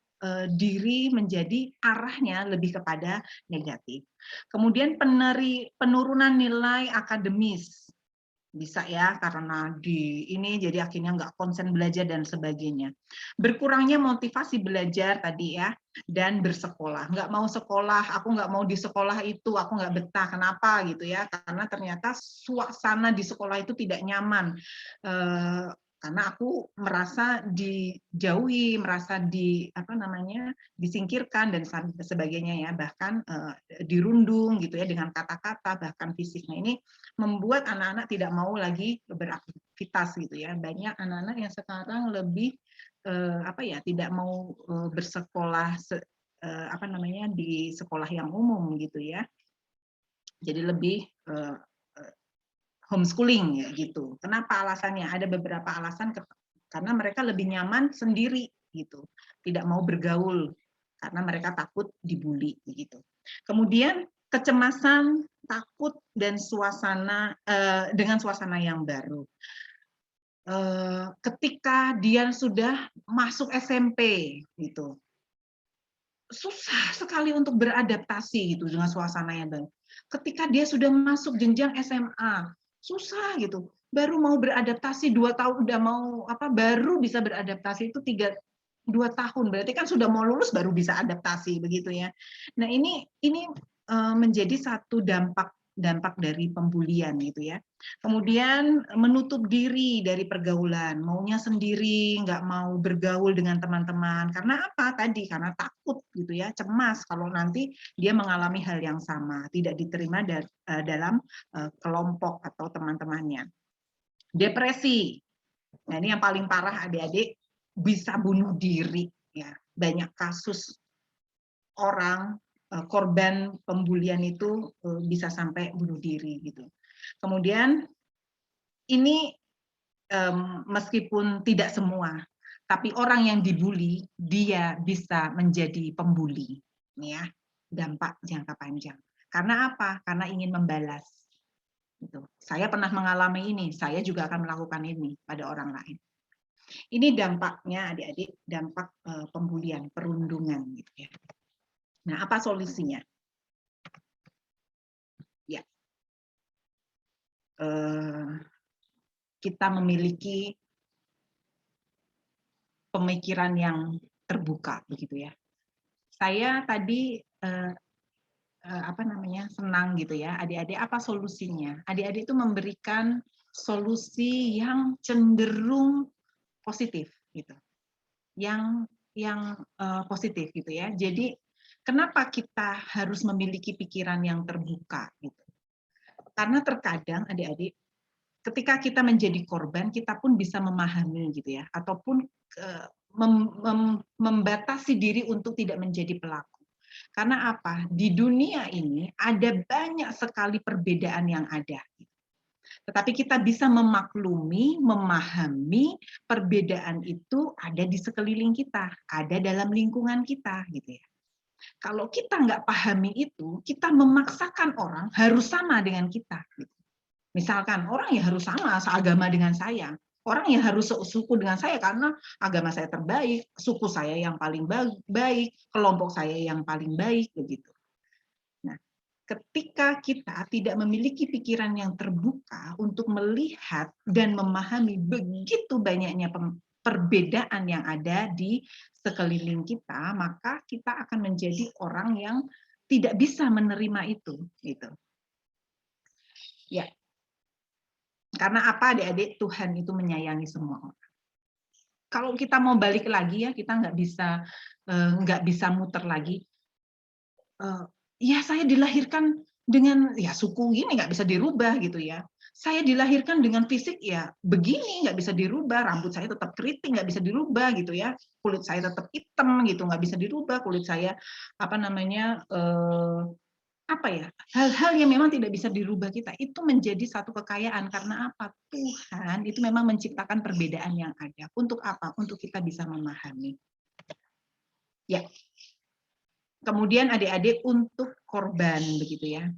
diri menjadi arahnya lebih kepada negatif. Kemudian penurunan nilai akademis. Bisa ya, karena ini jadi akhirnya nggak konsen belajar dan sebagainya. Berkurangnya motivasi belajar tadi ya, dan bersekolah. Nggak mau sekolah, aku nggak mau di sekolah itu, aku nggak betah. Kenapa gitu ya? Karena ternyata suasana di sekolah itu tidak nyaman. Karena aku merasa dijauhi, merasa disingkirkan dan sebagainya ya, bahkan dirundung gitu ya dengan kata-kata, bahkan fisiknya. Ini membuat anak-anak tidak mau lagi beraktivitas gitu ya. Banyak anak-anak yang sekarang lebih tidak mau bersekolah di sekolah yang umum gitu ya. Jadi lebih homeschooling ya gitu. Kenapa alasannya? Ada beberapa alasan karena mereka lebih nyaman sendiri gitu. Tidak mau bergaul karena mereka takut dibully begitu. Kemudian kecemasan, takut dan dengan suasana yang baru. Ketika dia sudah masuk SMP gitu, susah sekali untuk beradaptasi gitu dengan suasana yang baru. Ketika dia sudah masuk jenjang SMA, susah gitu. Baru mau beradaptasi 2 tahun udah mau baru bisa beradaptasi itu 2 tahun. Berarti kan sudah mau lulus baru bisa adaptasi begitu ya. Nah, ini menjadi satu dampak dari pembulian gitu ya. Kemudian menutup diri dari pergaulan, maunya sendiri, nggak mau bergaul dengan teman-teman. Karena apa tadi? Karena takut gitu ya, cemas kalau nanti dia mengalami hal yang sama, tidak diterima dalam kelompok atau teman-temannya. Depresi. Nah, ini yang paling parah adik-adik, bisa bunuh diri ya. Banyak kasus orang korban pembulian itu bisa sampai bunuh diri gitu. Kemudian ini meskipun tidak semua, tapi orang yang dibully dia bisa menjadi pembuli, ya, dampak jangka panjang. Karena apa? Karena ingin membalas. Gitu. Saya pernah mengalami ini, saya juga akan melakukan ini pada orang lain. Ini dampaknya adik-adik, dampak pembulian, perundungan gitu ya. Nah, apa solusinya? Ya, kita memiliki pemikiran yang terbuka begitu ya. Saya tadi senang gitu ya, adik-adik apa solusinya? Adik-adik itu memberikan solusi yang cenderung positif gitu, yang positif gitu ya. Jadi kenapa kita harus memiliki pikiran yang terbuka gitu? Karena terkadang adik-adik ketika kita menjadi korban, kita pun bisa memahami gitu ya, ataupun membatasi diri untuk tidak menjadi pelaku. Karena apa? Di dunia ini ada banyak sekali perbedaan yang ada. Tetapi kita bisa memaklumi, memahami perbedaan itu ada di sekeliling kita, ada dalam lingkungan kita, gitu ya. Kalau kita nggak pahami itu, kita memaksakan orang harus sama dengan kita. Gitu. Misalkan orang ya harus sama, seagama dengan saya. Orang yang harus suku dengan saya karena agama saya terbaik, suku saya yang paling baik, kelompok saya yang paling baik, begitu. Nah, ketika kita tidak memiliki pikiran yang terbuka untuk melihat dan memahami begitu banyaknya perbedaan yang ada di sekeliling kita, maka kita akan menjadi orang yang tidak bisa menerima itu, gitu. Ya, karena apa adik-adik? Tuhan itu menyayangi semua orang. Kalau kita mau balik lagi ya, kita nggak bisa muter lagi. Ya saya dilahirkan dengan ya suku gini nggak bisa dirubah gitu ya. Saya dilahirkan dengan fisik ya begini nggak bisa dirubah, rambut saya tetap keriting nggak bisa dirubah gitu ya, kulit saya tetap hitam gitu nggak bisa dirubah, kulit saya hal-hal yang memang tidak bisa dirubah kita itu menjadi satu kekayaan. Karena apa? Tuhan itu memang menciptakan perbedaan yang ada. Untuk apa? Untuk kita bisa memahami. Ya. Kemudian adik-adik untuk korban begitu ya.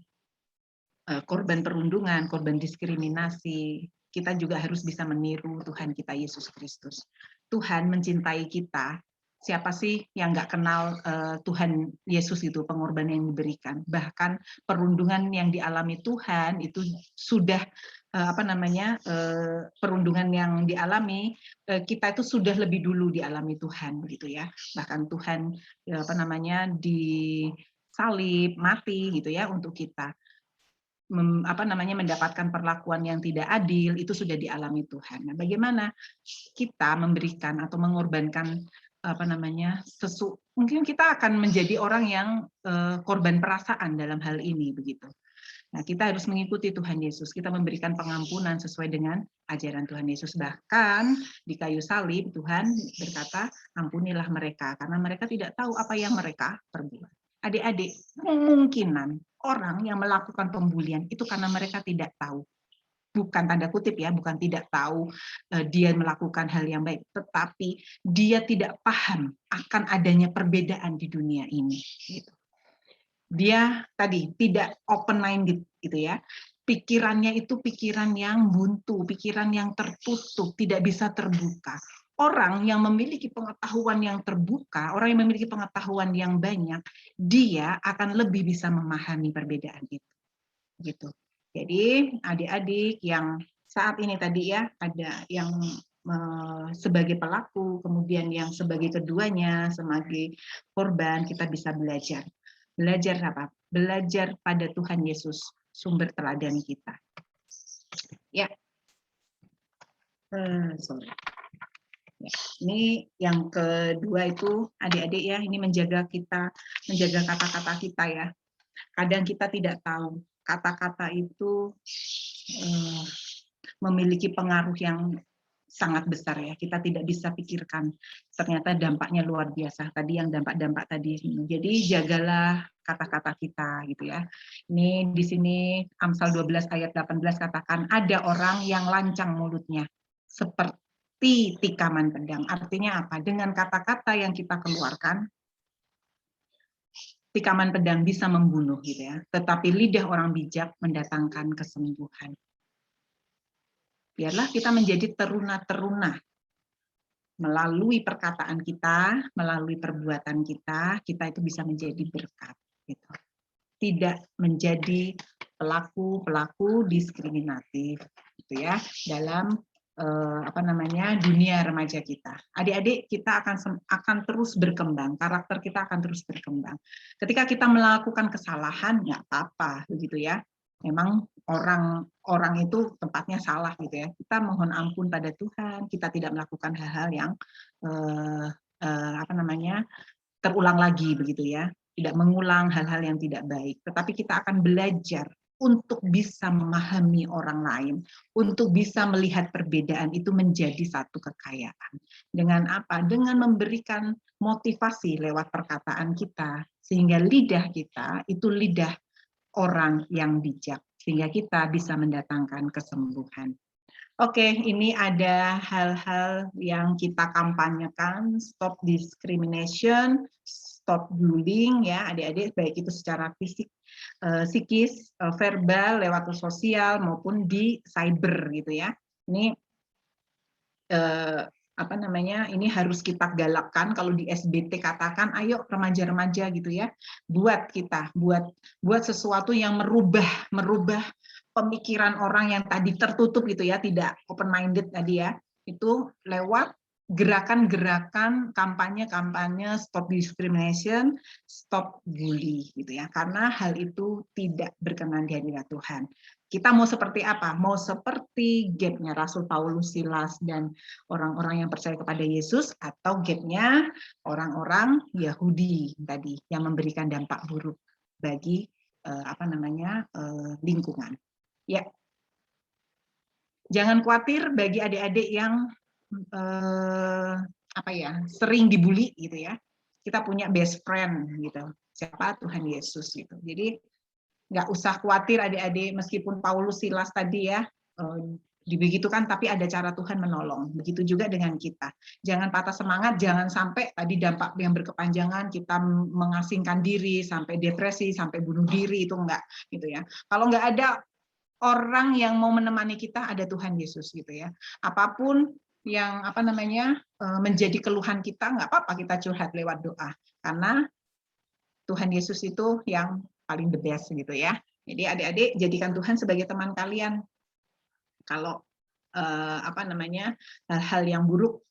Korban perundungan, korban diskriminasi, kita juga harus bisa meniru Tuhan kita Yesus Kristus. Tuhan mencintai kita. Siapa sih yang nggak kenal Tuhan Yesus itu, pengorbanan yang diberikan. Bahkan perundungan yang dialami Tuhan itu sudah perundungan yang dialami kita itu sudah lebih dulu dialami Tuhan begitu ya. Bahkan Tuhan disalib, mati gitu ya untuk kita. Mendapatkan perlakuan yang tidak adil itu sudah dialami Tuhan. Nah, bagaimana kita memberikan atau mengorbankan mungkin kita akan menjadi orang yang korban perasaan dalam hal ini begitu. Nah, kita harus mengikuti Tuhan Yesus. Kita memberikan pengampunan sesuai dengan ajaran Tuhan Yesus. Bahkan di kayu salib Tuhan berkata, ampunilah mereka karena mereka tidak tahu apa yang mereka perbuat. Adik-adik, kemungkinan orang yang melakukan pembulian itu karena mereka tidak tahu. Bukan tanda kutip ya, bukan tidak tahu dia melakukan hal yang baik, tetapi dia tidak paham akan adanya perbedaan di dunia ini. Gitu. Dia tadi tidak open minded gitu ya. Pikirannya itu pikiran yang buntu, pikiran yang tertutup, tidak bisa terbuka. Orang yang memiliki pengetahuan yang terbuka, orang yang memiliki pengetahuan yang banyak, dia akan lebih bisa memahami perbedaan itu. Gitu. Jadi adik-adik yang saat ini tadi ya ada yang sebagai pelaku, kemudian yang sebagai keduanya sebagai korban, kita bisa belajar. Belajar apa? Belajar pada Tuhan Yesus, sumber teladan kita. Ya. Sorry. Ya. Ini yang kedua itu adik-adik ya, ini menjaga kata-kata kita ya. Kadang kita tidak tahu kata-kata itu memiliki pengaruh yang sangat besar ya, kita tidak bisa pikirkan. Ternyata dampaknya luar biasa. Tadi yang dampak-dampak tadi. Jadi jagalah kata-kata kita gitu ya. Ini di sini Amsal 12 ayat 18 katakan ada orang yang lancang mulutnya seperti tikaman pedang. Artinya apa? Dengan kata-kata yang kita keluarkan, tikaman pedang bisa membunuh gitu ya. Tetapi lidah orang bijak mendatangkan kesembuhan. Biarlah kita menjadi teruna-teruna melalui perkataan kita, melalui perbuatan kita itu bisa menjadi berkat. Gitu. Tidak menjadi pelaku diskriminatif, gitu ya, dalam dunia remaja kita. Adik-adik kita akan terus berkembang, karakter kita akan terus berkembang. Ketika kita melakukan kesalahan, nggak apa-apa, begitu ya. Memang orang itu tempatnya salah gitu ya. Kita mohon ampun pada Tuhan, kita tidak melakukan hal-hal yang terulang lagi begitu ya. Tidak mengulang hal-hal yang tidak baik, tetapi kita akan belajar untuk bisa memahami orang lain, untuk bisa melihat perbedaan itu menjadi satu kekayaan. Dengan apa? Dengan memberikan motivasi lewat perkataan kita, sehingga lidah kita itu lidah orang yang bijak, sehingga kita bisa mendatangkan kesembuhan. Oke, ini ada hal-hal yang kita kampanyekan, stop discrimination, stop bullying ya adik-adik, baik itu secara fisik, psikis, verbal, lewat sosial maupun di cyber gitu ya. Ini ini harus kita galakkan. Kalau di SBT katakan ayo remaja-remaja gitu ya, buat sesuatu yang merubah pemikiran orang yang tadi tertutup gitu ya, tidak open minded tadi ya, itu lewat gerakan-gerakan kampanye stop discrimination, stop bully gitu ya, karena hal itu tidak berkenan di hadirat Tuhan. Kita mau seperti apa? Mau seperti gapnya Rasul Paulus, Silas, dan orang-orang yang percaya kepada Yesus, atau gapnya orang-orang Yahudi tadi yang memberikan dampak buruk bagi lingkungan. Ya, jangan khawatir bagi adik-adik yang sering dibully gitu ya. Kita punya best friend gitu. Siapa? Tuhan Yesus gitu. Jadi nggak usah khawatir adik-adik, meskipun Paulus, Silas tadi ya dibegitukan, tapi ada cara Tuhan menolong. Begitu juga dengan kita. Jangan patah semangat, jangan sampai tadi dampak yang berkepanjangan kita mengasingkan diri sampai depresi, sampai bunuh diri, itu enggak gitu ya. Kalau nggak ada orang yang mau menemani kita, ada Tuhan Yesus gitu ya. Apapun yang menjadi keluhan kita, nggak apa-apa kita curhat lewat doa, karena Tuhan Yesus itu yang paling the best gitu ya. Jadi adik-adik jadikan Tuhan sebagai teman kalian. Kalau hal-hal yang buruk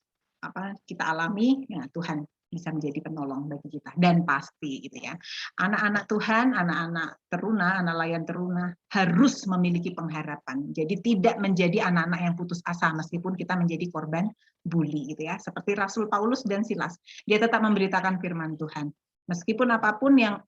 kita alami, ya Tuhan bisa menjadi penolong bagi kita, dan pasti gitu ya. Anak-anak Tuhan, anak-anak teruna, anak layan teruna harus memiliki pengharapan. Jadi tidak menjadi anak-anak yang putus asa meskipun kita menjadi korban bully gitu ya. Seperti Rasul Paulus dan Silas, dia tetap memberitakan firman Tuhan. Meskipun apapun yang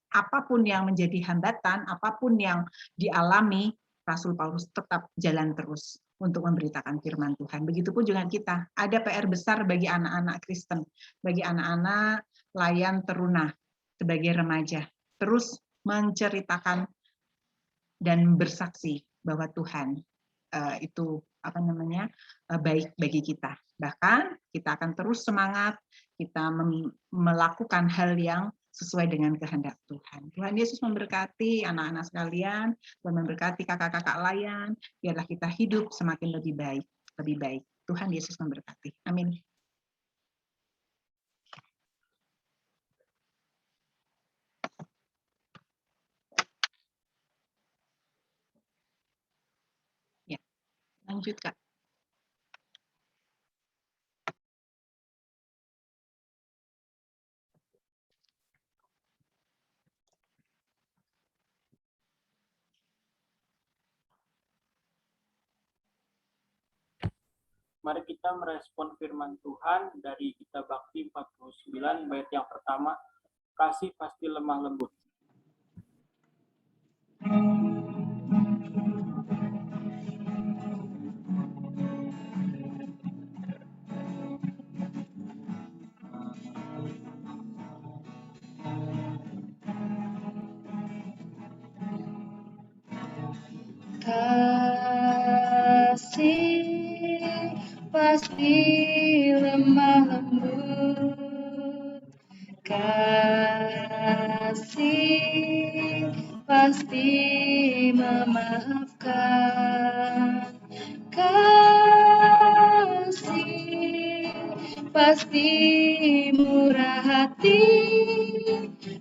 menjadi hambatan, apapun yang dialami, Rasul Paulus tetap jalan terus untuk memberitakan firman Tuhan. Begitupun juga kita, ada PR besar bagi anak-anak Kristen, bagi anak-anak layan teruna, sebagai remaja, terus menceritakan dan bersaksi bahwa Tuhan itu baik bagi kita. Bahkan kita akan terus semangat, kita melakukan hal yang sesuai dengan kehendak Tuhan. Tuhan Yesus memberkati anak-anak sekalian, Tuhan memberkati kakak-kakak layan, biarlah kita hidup semakin lebih baik, lebih baik. Tuhan Yesus memberkati. Amin. Ya, lanjut Kak. Mari kita merespon firman Tuhan dari Kitab Bakti 49, bait yang pertama, kasih pasti lemah lembut. Kasih pasti lemah lembut, kasih pasti memaafkan, kasih pasti murah hati,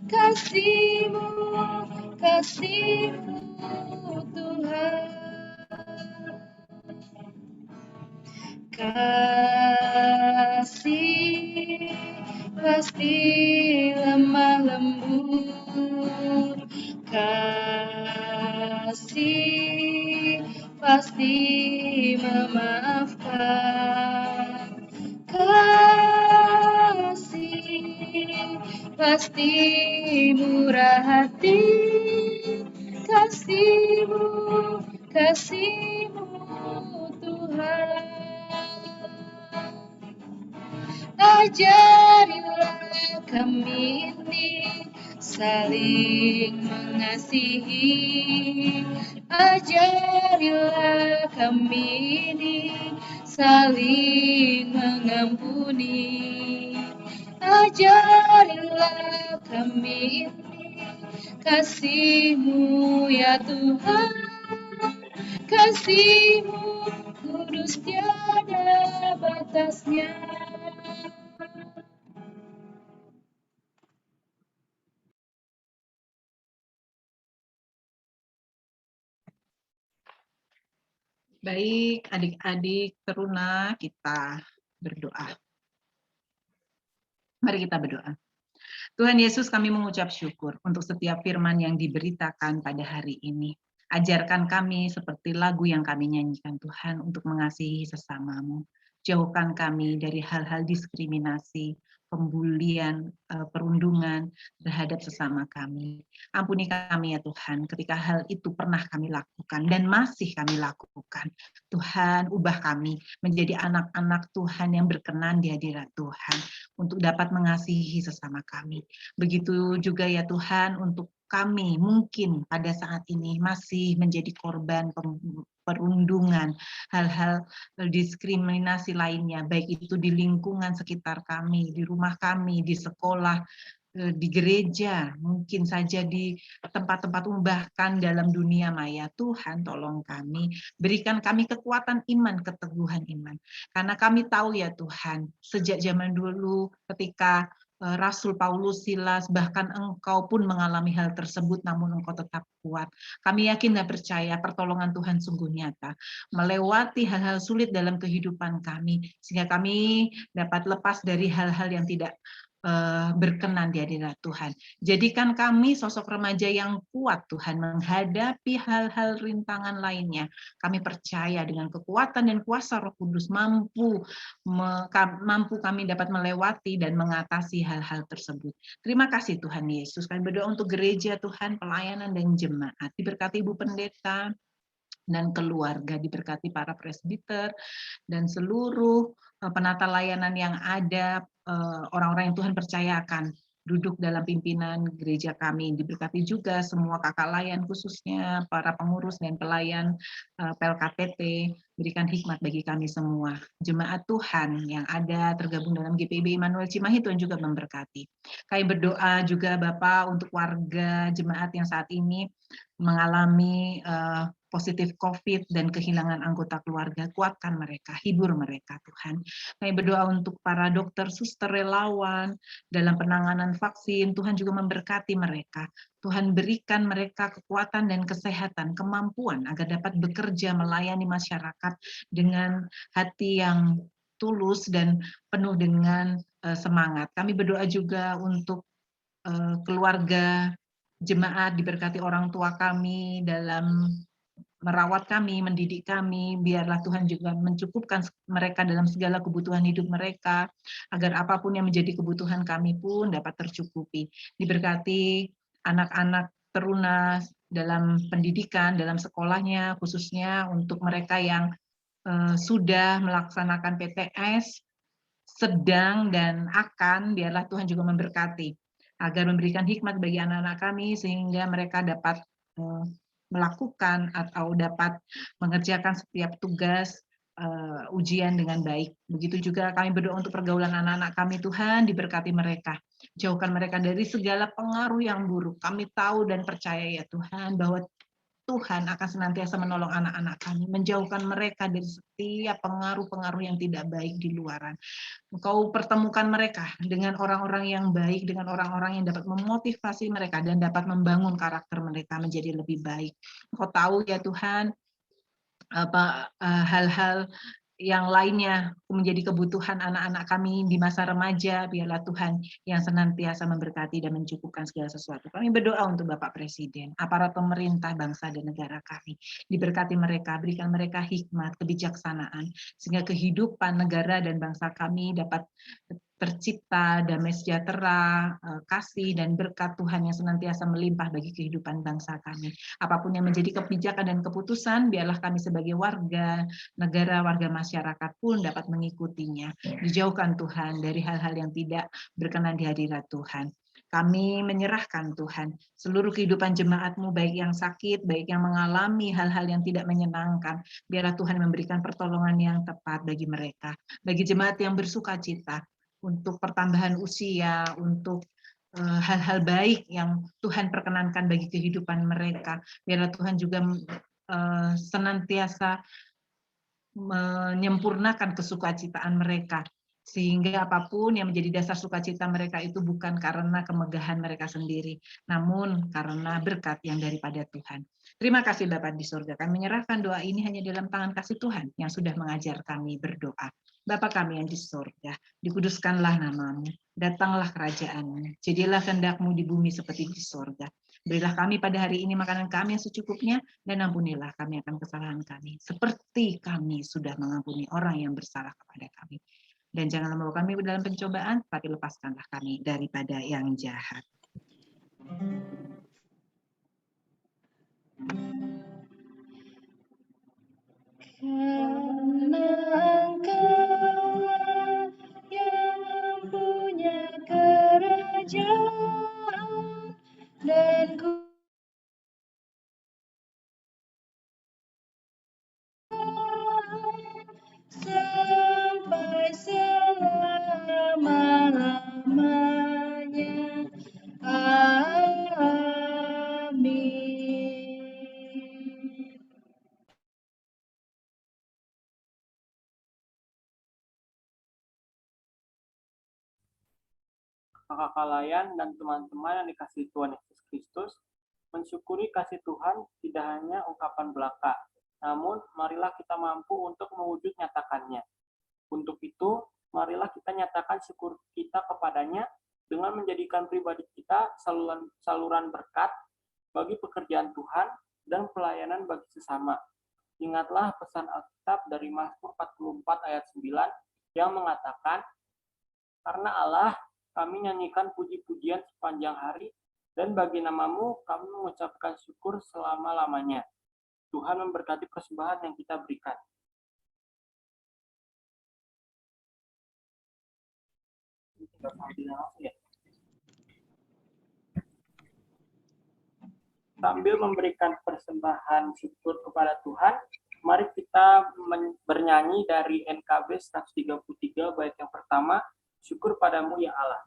kasih-Mu Tuhan. Kasih pasti lemah lembut, kasih pasti memaafkan, kasih pasti murah hati, kasih-Mu Tuhan. Ajarilah kami ini saling mengasihi, ajarilah kami ini saling mengampuni, ajarilah kami ini kasih-Mu ya Tuhan, kasih-Mu kudus tiada batasnya. Baik, adik-adik teruna, kita berdoa. Mari kita berdoa. Tuhan Yesus, kami mengucap syukur untuk setiap firman yang diberitakan pada hari ini. Ajarkan kami seperti lagu yang kami nyanyikan Tuhan untuk mengasihi sesamamu. Jauhkan kami dari hal-hal diskriminasi, pembulian, perundungan terhadap sesama kami. Ampuni kami ya Tuhan ketika hal itu pernah kami lakukan dan masih kami lakukan. Tuhan, ubah kami menjadi anak-anak Tuhan yang berkenan di hadirat Tuhan untuk dapat mengasihi sesama kami. Begitu juga ya Tuhan untuk kami mungkin pada saat ini masih menjadi korban perundungan, hal-hal diskriminasi lainnya, baik itu di lingkungan sekitar kami, di rumah kami, di sekolah, di gereja, mungkin saja di tempat-tempat bahkan dalam dunia maya. Tuhan tolong kami, berikan kami kekuatan iman, keteguhan iman. Karena kami tahu ya Tuhan, sejak zaman dulu ketika Rasul Paulus, Silas, bahkan engkau pun mengalami hal tersebut, namun engkau tetap kuat. Kami yakin dan percaya pertolongan Tuhan sungguh nyata, melewati hal-hal sulit dalam kehidupan kami, sehingga kami dapat lepas dari hal-hal yang tidak berkenan di hadirat Tuhan. Jadikan kami sosok remaja yang kuat Tuhan menghadapi hal-hal rintangan lainnya. Kami percaya dengan kekuatan dan kuasa Roh Kudus mampu kami dapat melewati dan mengatasi hal-hal tersebut. Terima kasih Tuhan Yesus. Kami berdoa untuk gereja Tuhan, pelayanan dan jemaat. Diberkati Ibu Pendeta dan keluarga, diberkati para presbiter dan seluruh penata layanan yang ada, orang-orang yang Tuhan percayakan duduk dalam pimpinan gereja kami. Diberkati juga semua kakak layan, khususnya para pengurus dan pelayan PLKPT. Berikan hikmat bagi kami semua. Jemaat Tuhan yang ada tergabung dalam GPIB Immanuel Cimahi, Tuhan juga memberkati. Kami berdoa juga Bapak untuk warga jemaat yang saat ini mengalami positif COVID dan kehilangan anggota keluarga. Kuatkan mereka, hibur mereka Tuhan. Kami berdoa untuk para dokter, suster, relawan dalam penanganan vaksin. Tuhan juga memberkati mereka. Tuhan berikan mereka kekuatan dan kesehatan, kemampuan agar dapat bekerja melayani masyarakat dengan hati yang tulus dan penuh dengan semangat. Kami berdoa juga untuk keluarga jemaat, diberkati orang tua kami dalam merawat kami, mendidik kami, biarlah Tuhan juga mencukupkan mereka dalam segala kebutuhan hidup mereka, agar apapun yang menjadi kebutuhan kami pun dapat tercukupi. Diberkati anak-anak teruna dalam pendidikan, dalam sekolahnya, khususnya untuk mereka yang sudah melaksanakan PTS, sedang dan akan, biarlah Tuhan juga memberkati, agar memberikan hikmat bagi anak-anak kami, sehingga mereka dapat melakukan atau dapat mengerjakan setiap tugas ujian dengan baik. Begitu juga kami berdoa untuk pergaulan anak-anak kami, Tuhan, diberkati mereka. Jauhkan mereka dari segala pengaruh yang buruk. Kami tahu dan percaya ya Tuhan, bahwa Tuhan akan senantiasa menolong anak-anak kami, menjauhkan mereka dari setiap pengaruh-pengaruh yang tidak baik di luaran. Engkau pertemukan mereka dengan orang-orang yang baik, dengan orang-orang yang dapat memotivasi mereka dan dapat membangun karakter mereka menjadi lebih baik. Engkau tahu ya Tuhan, hal-hal yang lainnya menjadi kebutuhan anak-anak kami di masa remaja, biarlah Tuhan yang senantiasa memberkati dan mencukupkan segala sesuatu. Kami berdoa untuk Bapak Presiden, aparat pemerintah, bangsa dan negara kami. Diberkati mereka, berikan mereka hikmat, kebijaksanaan, sehingga kehidupan negara dan bangsa kami dapat tercipta damai sejahtera, kasih dan berkat Tuhan yang senantiasa melimpah bagi kehidupan bangsa kami. Apapun yang menjadi kebijakan dan keputusan, biarlah kami sebagai warga negara, warga masyarakat pun dapat mengikutinya. Dijauhkan Tuhan dari hal-hal yang tidak berkenan di hadirat Tuhan. Kami menyerahkan Tuhan seluruh kehidupan jemaat-Mu, baik yang sakit, baik yang mengalami hal-hal yang tidak menyenangkan. Biarlah Tuhan memberikan pertolongan yang tepat bagi mereka. Bagi jemaat yang bersuka cita, untuk pertambahan usia, untuk hal-hal baik yang Tuhan perkenankan bagi kehidupan mereka. Biarlah Tuhan juga senantiasa menyempurnakan kesukacitaan mereka, sehingga apapun yang menjadi dasar sukacita mereka itu bukan karena kemegahan mereka sendiri, namun karena berkat yang daripada Tuhan. Terima kasih Bapa di surga. Kami menyerahkan doa ini hanya dalam tangan kasih Tuhan yang sudah mengajar kami berdoa. Bapa kami yang di surga, dikuduskanlah namamu, datanglah kerajaan-Mu, jadilah kehendak-Mu di bumi seperti di surga. Berilah kami pada hari ini makanan kami yang secukupnya, dan ampunilah kami akan kesalahan kami, seperti kami sudah mengampuni orang yang bersalah kepada kami. Dan janganlah membawa kami dalam pencobaan, tapi lepaskanlah kami daripada yang jahat. Karena Engkau yang mempunyai kerajaan dan sampai selama-lamanya. Amin. Kakak layan dan teman-teman yang dikasihi Tuhan Yesus Kristus, mensyukuri kasih Tuhan tidak hanya ungkapan belaka, namun marilah kita mampu untuk mewujud nyatakannya. Untuk itu, marilah kita nyatakan syukur kita kepadanya dengan menjadikan pribadi kita saluran berkat bagi pekerjaan Tuhan dan pelayanan bagi sesama. Ingatlah pesan Alkitab dari Mazmur 44 ayat 9 yang mengatakan, karena Allah kami nyanyikan puji-pujian sepanjang hari, dan bagi nama-Mu kami mengucapkan syukur selama-lamanya. Tuhan memberkati persembahan yang kita berikan. Sambil memberikan persembahan syukur kepada Tuhan, mari kita bernyanyi dari NKB 133 bait yang pertama, syukur padamu ya Allah.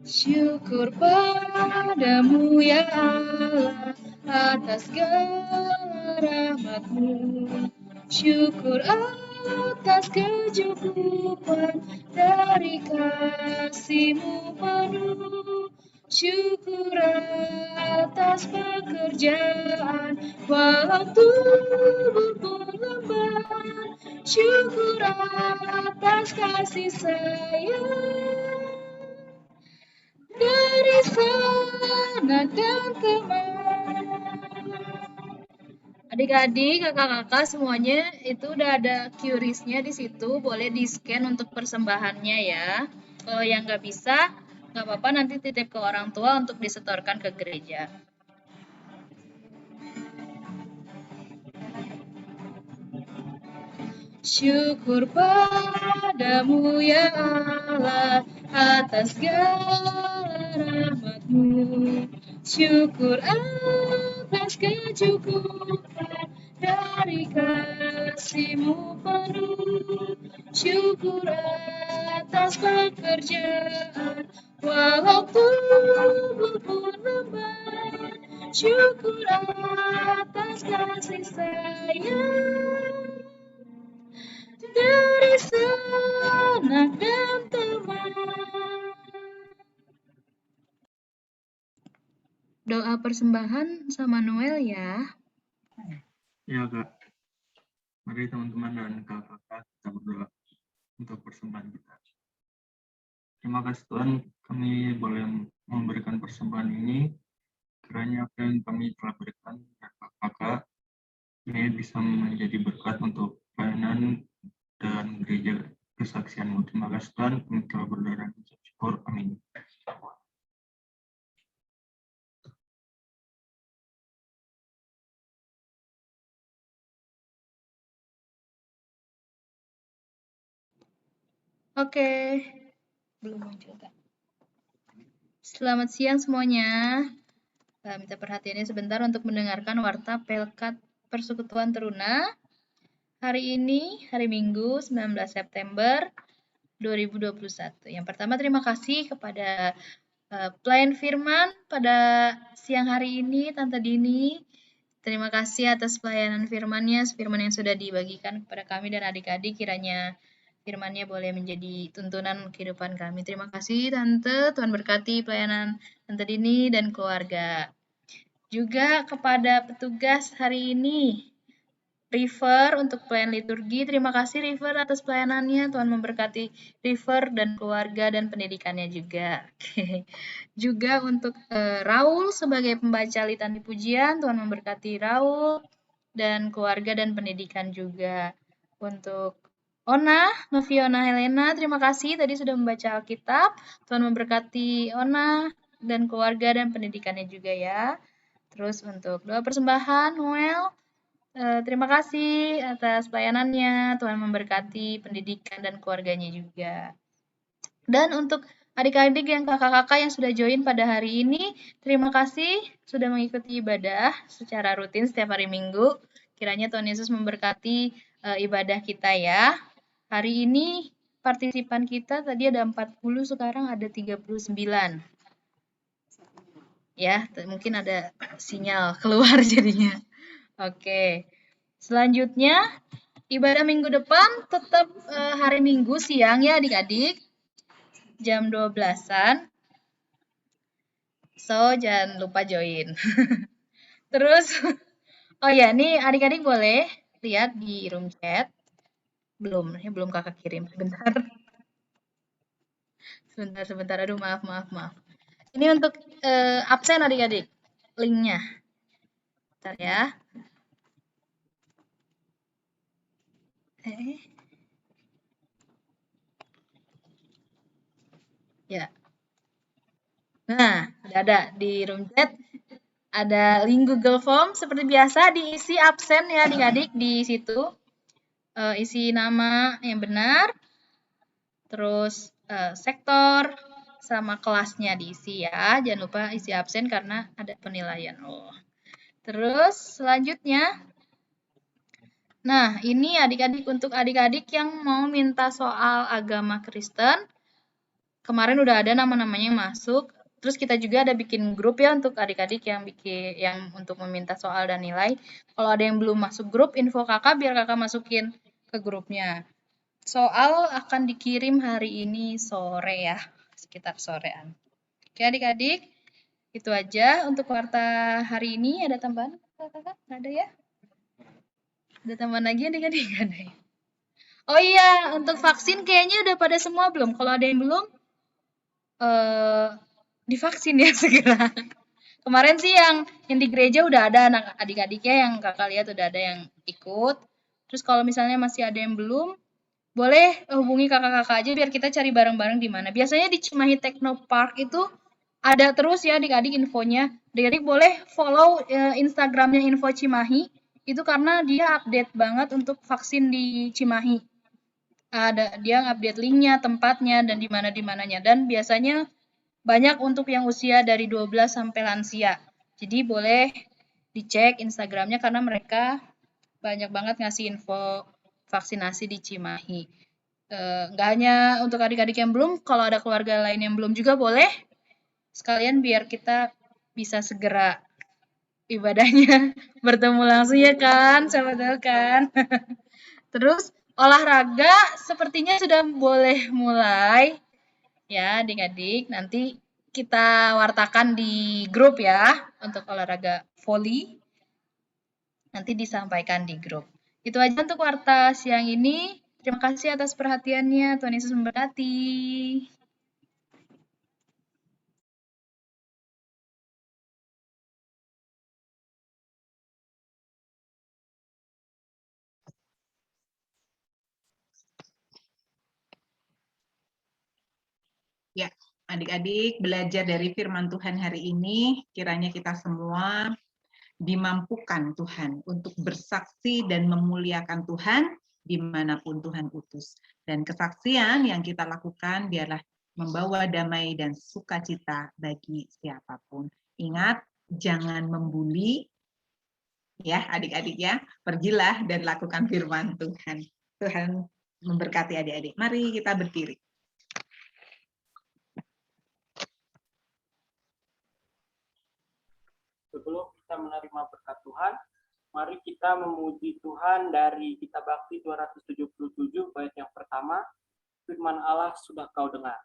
Syukur padamu ya Allah atas segala rahmat-Mu. Syukur atas kecukupan dari kasih-Mu penuh. Syukur atas pekerjaan walau tubuhku lemah. Syukur atas kasih sayang dari sanak dan teman. Adik-adik, kakak-kakak semuanya itu udah ada QRIS-nya di situ, boleh di-scan untuk persembahannya ya. Kalau yang nggak bisa, nggak apa-apa, nanti titip ke orang tua untuk disetorkan ke gereja. Syukur padamu ya Allah atas segala rahmat-Mu. Syukur atas kecukupan dari kasih-Mu penuh. Syukur atas pekerjaan walau tubuhku lemah. Syukur atas kasih sayang dari sanak dan teman. Doa persembahan sama Noel ya. Ya Kak, mari teman-teman dan kakak-kakak kita berdoa untuk persembahan kita. Terima kasih Tuhan, kami boleh memberikan persembahan ini. Kiranya apa yang kami telah berikan kakak-kakak ini bisa menjadi berkat untuk pelayanan dan gereja kesaksian-Mu. Terima kasih Tuhan, kami telah berdoa dan syukur. Amin. Oke, belum muncul Kak. Selamat siang semuanya. Minta perhatiannya sebentar untuk mendengarkan warta Pelkat Persekutuan Teruna. Hari ini, hari Minggu, 19 September 2021. Yang pertama, terima kasih kepada pelayan firman pada siang hari ini, Tante Dini. Terima kasih atas pelayanan firman-Nya, firman yang sudah dibagikan kepada kami dan adik-adik, kiranya firman-Nya boleh menjadi tuntunan kehidupan kami. Terima kasih Tante, Tuhan berkati pelayanan Tante Dini dan keluarga. Juga kepada petugas hari ini, River untuk pelayan liturgi, terima kasih River atas pelayanannya, Tuhan memberkati River dan keluarga dan pendidikannya juga. Juga untuk Raul sebagai pembaca litani pujian, Tuhan memberkati Raul dan keluarga dan pendidikan juga. Untuk Ona, Noviona Helena, terima kasih tadi sudah membaca Alkitab. Tuhan memberkati Ona dan keluarga dan pendidikannya juga ya. Terus untuk doa persembahan, Noel, terima kasih atas pelayanannya. Tuhan memberkati pendidikan dan keluarganya juga. Dan untuk adik-adik yang kakak-kakak yang sudah join pada hari ini, terima kasih sudah mengikuti ibadah secara rutin setiap hari Minggu. Kiranya Tuhan Yesus memberkati ibadah kita ya. Hari ini partisipan kita tadi ada 40, sekarang ada 39. Ya, mungkin ada sinyal keluar jadinya. Oke. Selanjutnya, ibadah minggu depan tetap hari Minggu siang ya adik-adik. Jam 12-an. So, jangan lupa join. Terus, oh ya, nih adik-adik boleh lihat di room chat. Belum, ini belum kakak kirim. Sebentar. Sebentar. Aduh, maaf. Ini untuk absen adik-adik. Linknya. Bentar ya. Ya. Nah, udah ada di room chat. Ada link Google Form seperti biasa, diisi absen ya adik-adik di situ. Isi nama yang benar, terus sektor sama kelasnya diisi ya. Jangan lupa isi absen karena ada penilaian. Terus selanjutnya, nah ini adik-adik untuk adik-adik yang mau minta soal agama Kristen. Kemarin udah ada nama-namanya yang masuk. Terus kita juga ada bikin grup ya untuk adik-adik yang untuk meminta soal dan nilai. Kalau ada yang belum masuk grup, info kakak biar kakak masukin ke grupnya. Soal akan dikirim hari ini sore ya, sekitar sorean. Oke adik-adik, itu aja untuk warta hari ini. Ada tambahan kakak? Nggak ada ya? Ada tambahan lagi adik-adik? Nggak ada ya? Oh iya, untuk vaksin kayaknya udah pada semua belum? Kalau ada yang belum, divaksin ya segera. Kemarin sih yang di gereja udah ada anak adik-adiknya yang kakak lihat udah ada yang ikut. Terus kalau misalnya masih ada yang belum, boleh hubungi kakak-kakak aja biar kita cari bareng-bareng di mana. Biasanya di Cimahi Technopark itu ada terus ya adik-adik infonya. Adik-adik boleh follow Instagramnya Info Cimahi. Itu karena dia update banget untuk vaksin di Cimahi. Dia update linknya, tempatnya, dan di mana-nya. Dan biasanya banyak untuk yang usia dari 12 sampai lansia. Jadi boleh dicek Instagramnya karena mereka banyak banget ngasih info vaksinasi di Cimahi. Nggak hanya untuk adik-adik yang belum, kalau ada keluarga lain yang belum juga boleh. Sekalian biar kita bisa segera ibadahnya bertemu langsung ya kan, siapa tahu kan. Terus olahraga sepertinya sudah boleh mulai. Ya, adik-adik, nanti kita wartakan di grup ya untuk olahraga voli. Nanti disampaikan di grup. Itu aja untuk warta siang ini. Terima kasih atas perhatiannya. Tuhan Yesus memberkati. Ya, adik-adik belajar dari firman Tuhan hari ini, kiranya kita semua dimampukan Tuhan untuk bersaksi dan memuliakan Tuhan dimanapun Tuhan utus. Dan kesaksian yang kita lakukan biarlah membawa damai dan sukacita bagi siapapun. Ingat, jangan membuli, ya adik-adik ya, pergilah dan lakukan firman Tuhan. Tuhan memberkati adik-adik. Mari kita berdiri. Sebelum kita menerima berkat Tuhan, mari kita memuji Tuhan dari Kitab Bakti 277 bait yang pertama, firman Allah sudah kau dengar.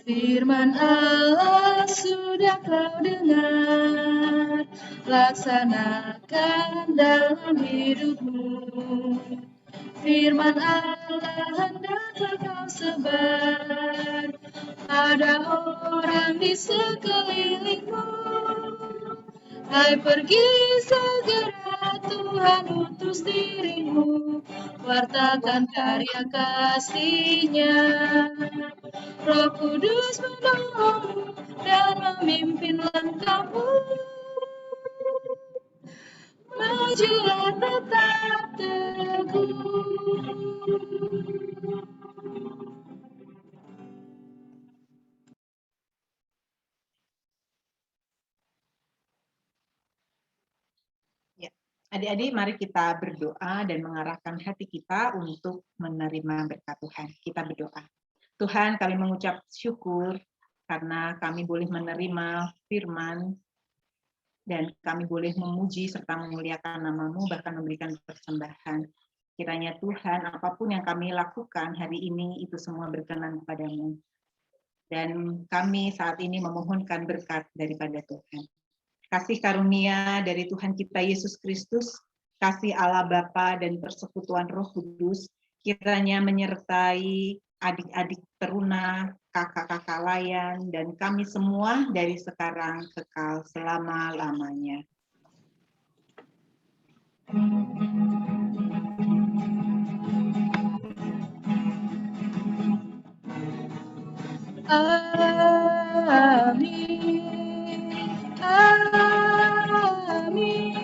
Firman Allah sudah kau dengar, laksanakan dalam hidupmu. Firman Allah hendaklah kau sebar pada orang di sekelilingmu. Hai pergi segera, Tuhan utus dirimu, wartakan karya kasih-Nya. Roh Kudus menolongmu dan memimpin langkahmu. Majulah tetap teguh. Adik-adik, mari kita berdoa dan mengarahkan hati kita untuk menerima berkat Tuhan. Kita berdoa. Tuhan, kami mengucap syukur karena kami boleh menerima firman dan kami boleh memuji serta memuliakan nama-Mu, bahkan memberikan persembahan. Kiranya Tuhan, apapun yang kami lakukan hari ini, itu semua berkenan kepadamu. Dan kami saat ini memohonkan berkat daripada Tuhan. Kasih karunia dari Tuhan kita Yesus Kristus, kasih Allah Bapa dan persekutuan Roh Kudus, kiranya menyertai adik-adik teruna, kakak-kakak layan, dan kami semua dari sekarang kekal selama-lamanya. Amin. Amin. Amin. Amin.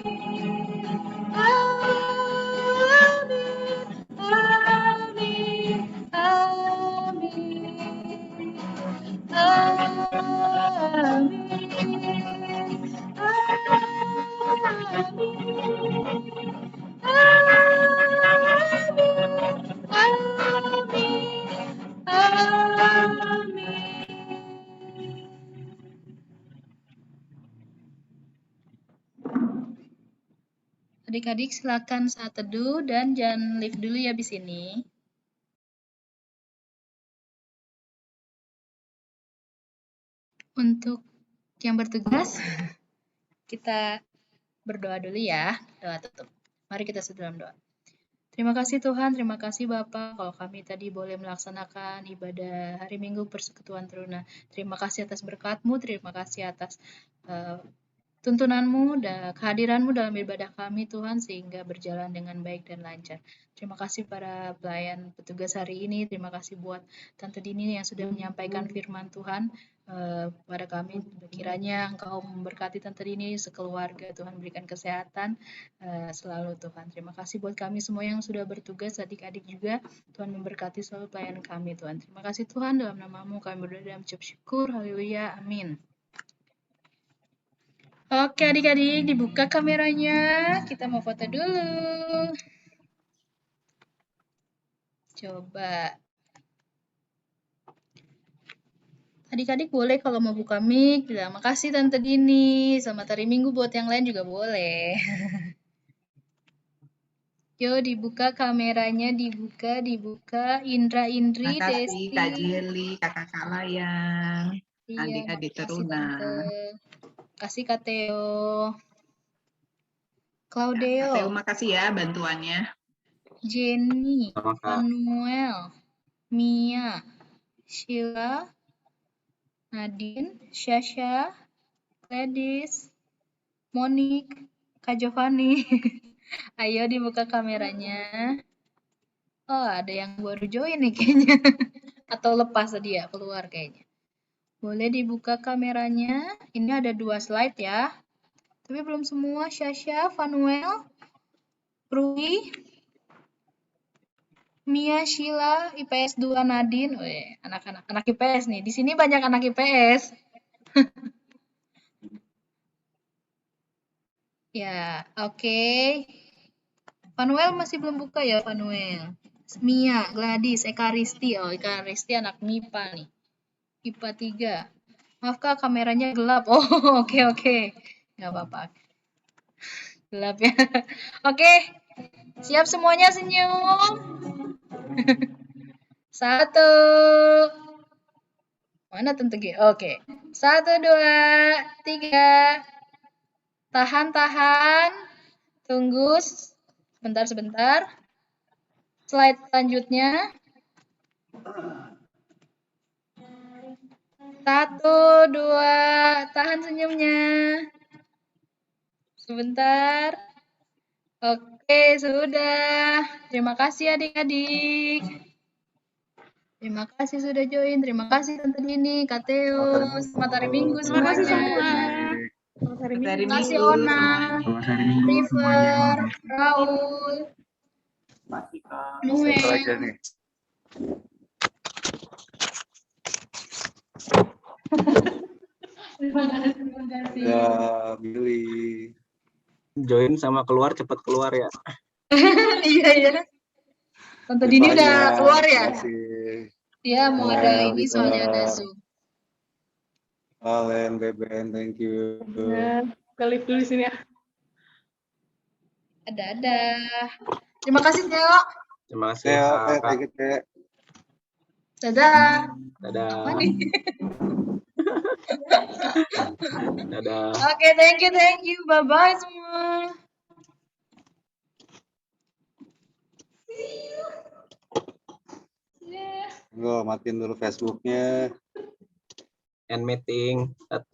Adik-adik silakan saat teduh dan jangan live dulu ya di sini. Untuk yang bertugas, kita berdoa dulu ya, doa tutup. Mari kita dalam doa. Terima kasih Tuhan, terima kasih Bapak, kalau kami tadi boleh melaksanakan ibadah hari Minggu Persekutuan Teruna. Terima kasih atas berkat-Mu, terima kasih atas tuntunan-Mu dan kehadiran-Mu dalam ibadah kami Tuhan, sehingga berjalan dengan baik dan lancar. Terima kasih para pelayan petugas hari ini, terima kasih buat Tante Dini yang sudah menyampaikan firman Tuhan pada kami. Kiranya Engkau memberkati Tante Dini sekeluarga, Tuhan berikan kesehatan selalu Tuhan. Terima kasih buat kami semua yang sudah bertugas, adik-adik juga, Tuhan memberkati selalu pelayan kami Tuhan. Terima kasih Tuhan, dalam nama-Mu kami berdoa dan mengucap syukur, haleluya, amin. Oke adik-adik, dibuka kameranya, kita mau foto dulu. Coba. Adik-adik boleh kalau mau buka mic, bilang makasih Tante Dini, selamat hari Minggu buat yang lain juga boleh. Yo, dibuka kameranya, dibuka, Indra, Indri, Makasih Desti. Kak Jeli, kakak-kakak layan, Iya, adik-adik makasih teruna. Tante. Kasih Kak Theo. Kak Claudeo, Teo, makasih ya bantuannya. Jenny, Sama, Kak. Manuel, Mia, Sheila, Nadine, Syasha, Gladys, Monik, Kak Giovanni. Ayo dibuka kameranya. Oh, ada yang baru join nih kayaknya. Atau lepas tadi ya, keluar kayaknya. Boleh dibuka kameranya. Ini ada 2 slide ya. Tapi belum semua. Syasha, Vanuel, Rui, Mia, Sheila, IPS 2 Nadine. Weh, anak IPS nih. Di sini banyak anak IPS. Ya, oke. Vanuel masih belum buka ya, Vanuel. Mia, Gladys, Eka Risti. Oh, Eka Risti anak MIPA nih. IPA 3. Maaf Kak, kameranya gelap. Oh, oke. Nggak apa-apa. Gelap ya. Oke. Siap semuanya senyum. 1. Mana Tante G? Oke. 1, 2, 3. Tahan. Tunggu. Sebentar. Slide selanjutnya. 1, 2. Tahan senyumnya. Sebentar. Oke, sudah. Terima kasih adik-adik. Terima kasih sudah join. Terima kasih Tante Dini, Kak Theo. Selamat hari Minggu semuanya. Terima kasih Ona, River, Raul, Noel. Terima kasih. Ya, Billy. Join sama keluar, cepat keluar ya. Iya. Tante Dini udah keluar ya? Terima kasih. Dia mau ada ini soalnya ada Zoom. Valen, Beben, thank you. Nah, live dulu di sini ya. Ada. Terima kasih, Theo. Terima kasih, Teo, Kak. thank you, Teo. Dadah. Dadah. Apa nih? Dadah. Oke, thank you. Bye-bye semua. Gue matiin dulu Facebooknya. End meeting. 1,